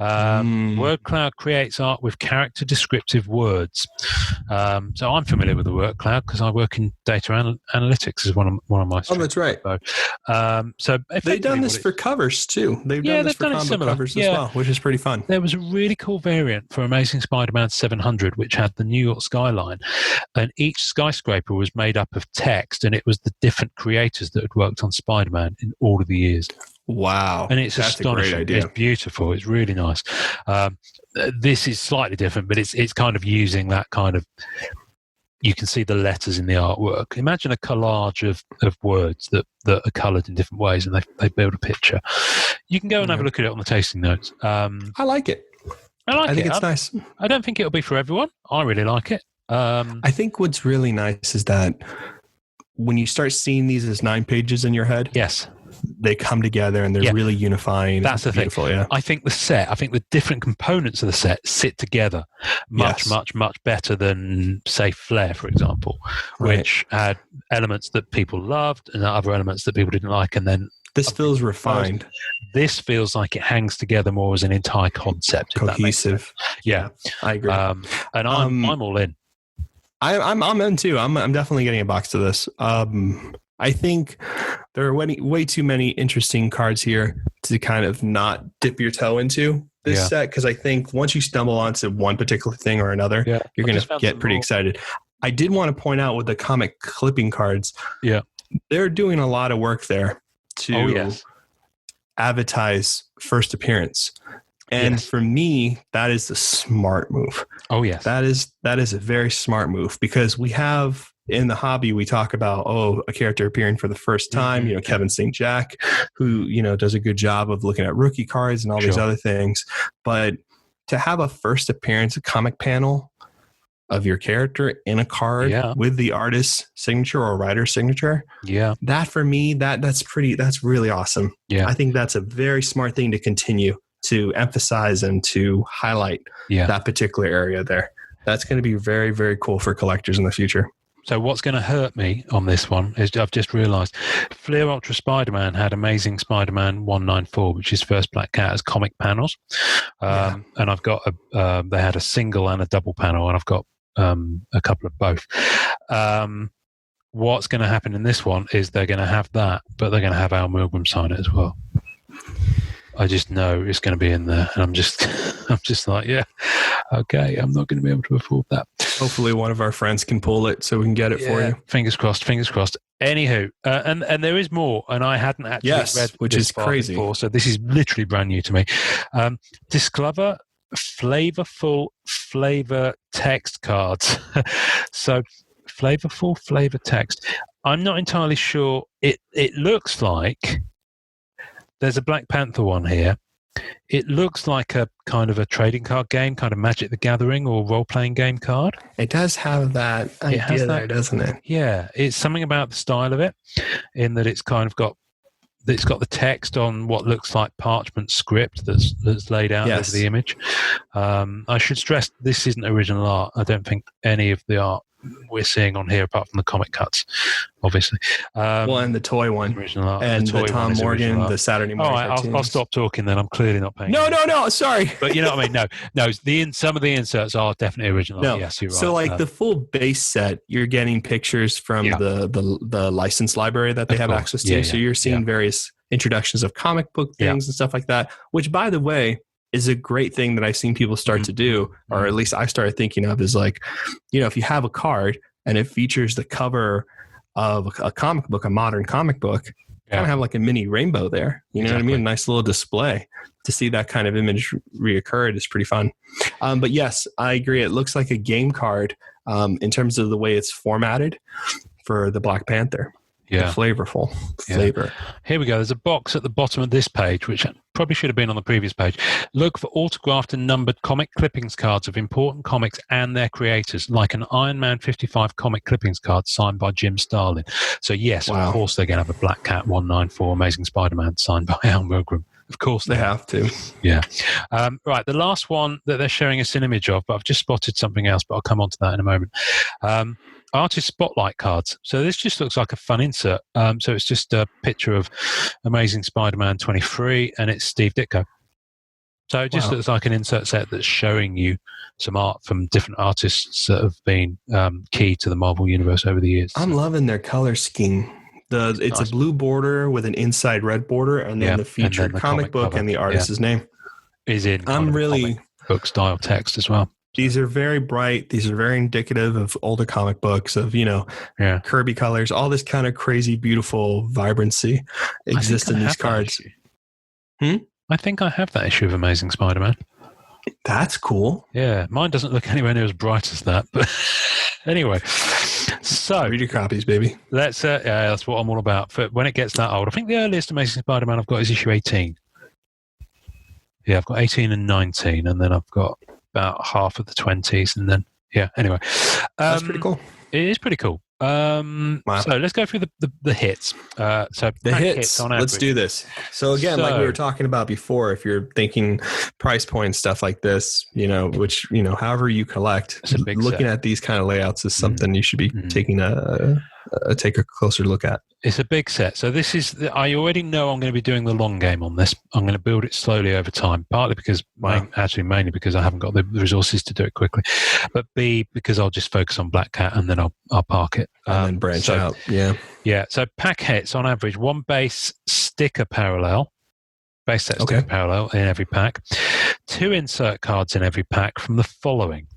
Word Cloud creates art with character descriptive words. So I'm familiar with the Word Cloud because I work in data analytics as one of my Oh, that's right. So they've done this for covers too. They've done this for comic covers as well, which is pretty fun. There was a really cool variant for Amazing Spider-Man 700, which had the New York skyline, and each skyscraper was made up of text, and it was the different creators that had worked on Spider-Man in all of the years. Wow. And it's astonishing. A great idea. It's beautiful. It's really nice. This is slightly different, but it's kind of using that kind of, you can see the letters in the artwork. Imagine a collage of words that are coloured in different ways, and they build a picture. You can go and have a look at it on the tasting notes. I like it. I think it's nice. I don't think it'll be for everyone. I really like it. I think what's really nice is that when you start seeing these as 9 pages in your head, yes, they come together and they're really unifying. That's the thing. Yeah. I think the different components of the set sit together much better than, say, Flare, for example, which had elements that people loved and other elements that people didn't like. And then this feels refined. This feels like it hangs together more as an entire concept. Cohesive. Yeah, I agree. And I'm all in. I'm in too. I'm definitely getting a box to this. I think there are way too many interesting cards here to kind of not dip your toe into this set, because I think once you stumble onto one particular thing or another, you're going to get pretty excited. I did want to point out with the comic clipping cards, they're doing a lot of work there to advertise first appearance. And for me, that is a smart move. Oh, yes. That is a very smart move, because we have in the hobby, we talk about, a character appearing for the first time, Kevin St. Jack, who, does a good job of looking at rookie cards and all these other things. But to have a first appearance, a comic panel of your character in a card with the artist's signature or writer's signature, that for me, that's really awesome. I think that's a very smart thing to continue to emphasize and to highlight that particular area there. That's going to be very, very cool for collectors in the future. So what's going to hurt me on this one is I've just realised Fleer Ultra Spider-Man had Amazing Spider-Man 194, which is first Black Cat, as comic panels. And I've got they had a single and a double panel, and I've got a couple of both. What's going to happen in this one is they're going to have that, but they're going to have Al Milgrom sign it as well. I just know it's going to be in there, and I'm just like, okay, I'm not going to be able to afford that. Hopefully one of our friends can pull it so we can get it for you. Fingers crossed. Anywho, and there is more, and I hadn't actually read which is crazy before, so this is literally brand new to me. Discover flavorful flavor text cards. So flavorful flavor text. I'm not entirely sure. It looks like there's a Black Panther one here. It looks like a kind of a trading card game, kind of Magic the Gathering or role-playing game card. It does have that idea there, doesn't it? Yeah, it's something about the style of it, in that it's kind of got the text on what looks like parchment script that's laid out over the image. I should stress this isn't original art. I don't think any of the art we're seeing on here, apart from the comic cuts, obviously. And the toy one, original art, and the Tom Morgan, the Saturday morning. All right, I'll stop talking then. I'm clearly not paying. No, sorry. But you know what I mean. No. Some of the inserts are definitely original. No. Yes, you're right. So the full base set, you're getting pictures from the license library that they have access to. So you're seeing various introductions of comic book things and stuff like that, which, by the way, is a great thing that I've seen people start to do, or at least I started thinking of, is like, if you have a card and it features the cover of a comic book, a modern comic book, kind of have like a mini rainbow there. You know what I mean? A nice little display. To see that kind of image reoccurred is pretty fun. But yes, I agree. It looks like a game card in terms of the way it's formatted for the Black Panther. Yeah. Flavorful flavor. Here we go. There's a box at the bottom of this page, which probably should have been on the previous page. Look for autographed and numbered comic clippings cards of important comics and their creators, like an Iron Man 55 comic clippings card signed by Jim Starlin. So yes, of course they're going to have a Black Cat 194 Amazing Spider-Man signed by Al Milgrom. Of course they have to. Yeah. Right. The last one that they're showing us an image of, but I've just spotted something else, but I'll come on to that in a moment. Artist spotlight cards. So this just looks like a fun insert. So it's just a picture of Amazing Spider-Man 23 and it's Steve Ditko. So it just looks like an insert set that's showing you some art from different artists that have been key to the Marvel Universe over the years. I'm loving their color scheme. It's nice. A blue border with an inside red border, and then the featured comic book cover, and the artist's name is in. I'm really comic book style text as well. These are very bright. These are very indicative of older comic books of, Kirby colors. All this kind of crazy, beautiful vibrancy exists in these cards. I think I have that issue of Amazing Spider-Man. That's cool. Yeah, mine doesn't look anywhere near as bright as that. But anyway, so read your copies, baby. Let's. That's what I'm all about. For when it gets that old, I think the earliest Amazing Spider-Man I've got is issue 18. Yeah, I've got 18 and 19, and then I've got about half of the 20s, and then anyway, that's pretty cool. It is pretty cool. So let's go through the hits. So the hits on average. Let's do this. So again, like we were talking about before, if you're thinking price point stuff like this, which however you collect, looking at these kind of layouts is something you should be taking take a closer look at. It's a big set. So this is, I already know I'm going to be doing the long game on this. I'm going to build it slowly over time, partly because, mainly because I haven't got the resources to do it quickly, but B, because I'll just focus on Black Cat and then I'll park it. And then branch out. Yeah. Yeah. So pack hits on average, one base sticker parallel, base set sticker parallel in every pack, 2 insert cards in every pack from the following: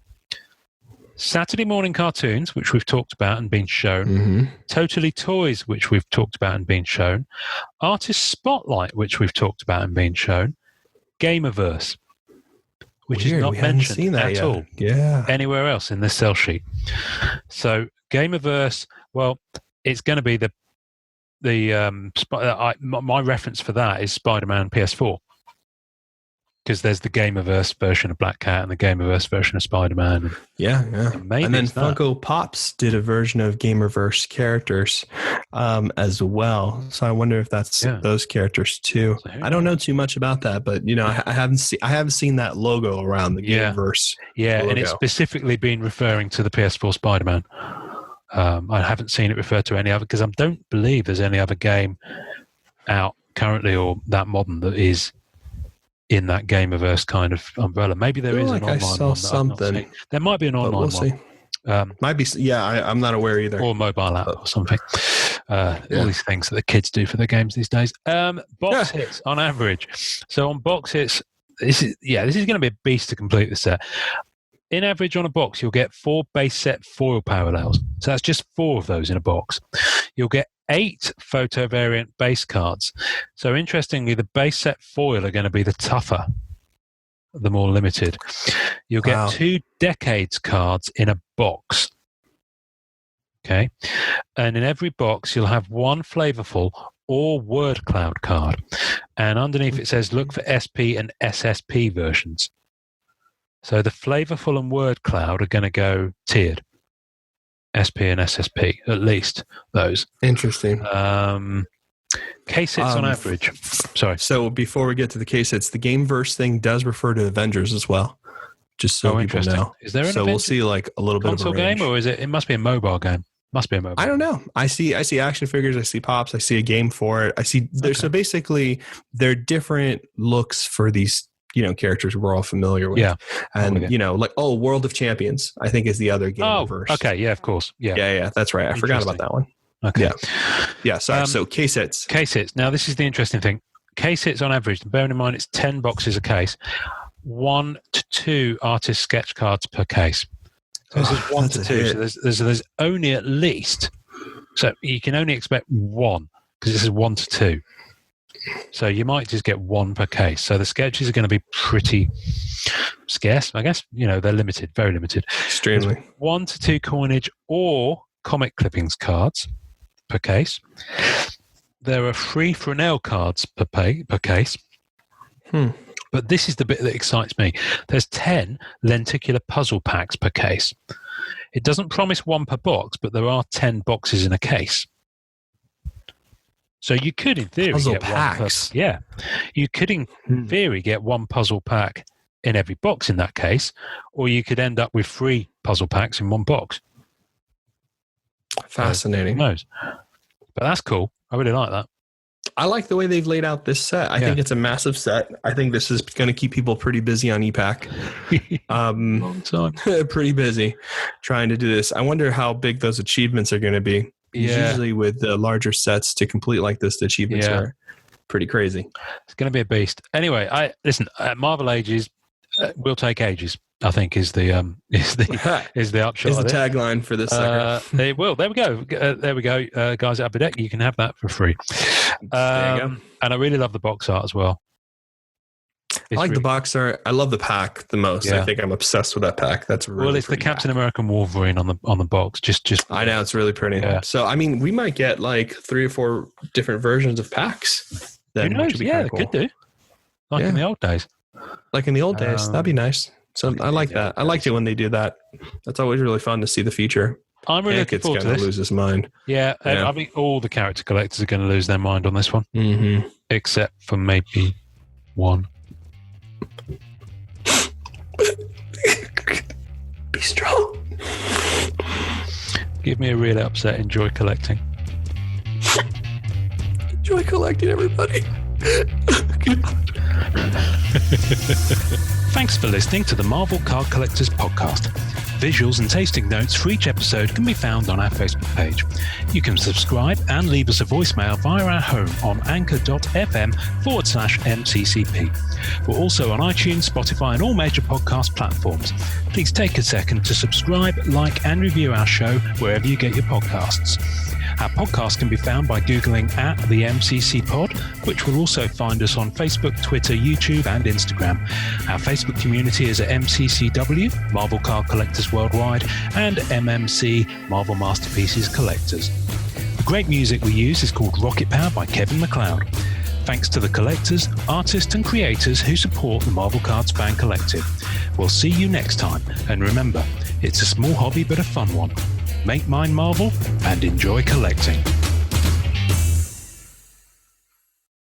Saturday morning cartoons, which we've talked about and been shown. Totally Toys, which we've talked about and been shown. Artist Spotlight, which we've talked about and been shown. Gamerverse, which is not mentioned at all anywhere else in this sell sheet. So Gamerverse, well, it's going to be my reference for that is Spider-Man PS4. Because there's the Gamerverse version of Black Cat and the Gamerverse version of Spider-Man. And then Funko Pops did a version of Gamerverse characters as well. So I wonder if that's those characters too. So I don't know too much about that, but I haven't seen that logo around the Gamerverse. Yeah, and it's specifically been referring to the PS4 Spider-Man. I haven't seen it referred to any other, because I don't believe there's any other game out currently or that modern that is in that Gamerverse kind of umbrella. Maybe there is an online one. Something. There might be an online one. Might be. I'm not aware either. Or mobile app or something. All these things that the kids do for their games these days. Box hits on average. So on box hits, this is going to be a beast to complete the set. In average on a box, you'll get 4 base set foil parallels. So that's just 4 of those in a box. You'll get 8 photo variant base cards. So interestingly, the base set foil are going to be the tougher, the more limited. You'll get 2 decades cards in a box. Okay. And in every box, you'll have 1 flavorful or word cloud card. And underneath it says, look for SP and SSP versions. So the flavorful and word cloud are going to go tiered. SP and SSP, at least those. Interesting. Case hits on average. Sorry. So before we get to the case hits, the Gameverse thing does refer to Avengers as well. Just so people know. Is there an Avengers? We'll see like a little bit of a console game, or is it? It must be a mobile game. Must be a mobile. I don't know. I see action figures. I see pops. I see a game for it. I see. So basically, they're different looks for these characters we're all familiar with. Yeah. And, like, World of Champions, I think is the other Gameverse. Oh, okay. Yeah, of course. Yeah. Yeah. That's right. I forgot about that one. Okay. Yeah. Sorry. So case hits. Case hits. Now, this is the interesting thing. Case hits on average, bearing in mind it's 10 boxes a case, 1 to 2 artist sketch cards per case. So this is 1 to 2. So there's only at least, so you can only expect 1 because this is 1 to 2. So you might just get 1 per case. So the sketches are going to be pretty scarce, I guess. You know, they're limited, very limited. Extremely. There's 1 to 2 coinage or comic clippings cards per case. There are 3 Fresnel cards per case. But this is the bit that excites me. There's 10 lenticular puzzle packs per case. It doesn't promise 1 per box, but there are 10 boxes in a case. So you could, in theory, puzzle get packs. You could, in theory, get 1 puzzle pack in every box in that case, or you could end up with 3 puzzle packs in 1 box. Fascinating. Who knows? But that's cool. I really like that. I like the way they've laid out this set. I think it's a massive set. I think this is going to keep people pretty busy on EPAC. Long time. Pretty busy trying to do this. I wonder how big those achievements are going to be. Usually with the larger sets to complete like this, the achievements are pretty crazy. It's going to be a beast. Anyway, listen. Marvel Ages will take ages, I think, is the upshot. Is the tagline for this sucker. They will. There we go. There we go, guys at Abideck. You can have that for free. There you go. And I really love the box art as well. I like the box art. I love the pack the most. Yeah. I think I'm obsessed with that pack. That's really it's the Captain American Wolverine on the box. Just I know, it's really pretty. Yeah. So I mean, we might get like 3 or 4 different versions of packs. Then, who knows? Yeah, cool. they could do. Like in the old days. Like in the old days, that'd be nice. So I like that. I liked it when they do that. That's always really fun to see the future. I'm really looking forward to this. Lose his mind. Yeah, I think all the character collectors are going to lose their mind on this one, except for maybe one. Be strong. Give me a really upset. Enjoy collecting. Enjoy collecting, everybody. Thanks for listening to the Marvel Card Collectors Podcast. Visuals and tasting notes for each episode can be found on our Facebook page. You can subscribe and leave us a voicemail via our home on anchor.fm/MCCP. We're also on iTunes, Spotify, and all major podcast platforms. Please take a second to subscribe, like, and review our show wherever you get your podcasts. Our podcast can be found by Googling at the MCC Pod, which will also find us on Facebook, Twitter, YouTube, and Instagram. Our Facebook community is at MCCW, Marvel Card Collectors Worldwide, and MMC, Marvel Masterpieces Collectors. The great music we use is called Rocket Power by Kevin MacLeod. Thanks to the collectors, artists, and creators who support the Marvel Cards Fan Collective. We'll see you next time, and remember, it's a small hobby but a fun one. Make mine Marvel and enjoy collecting.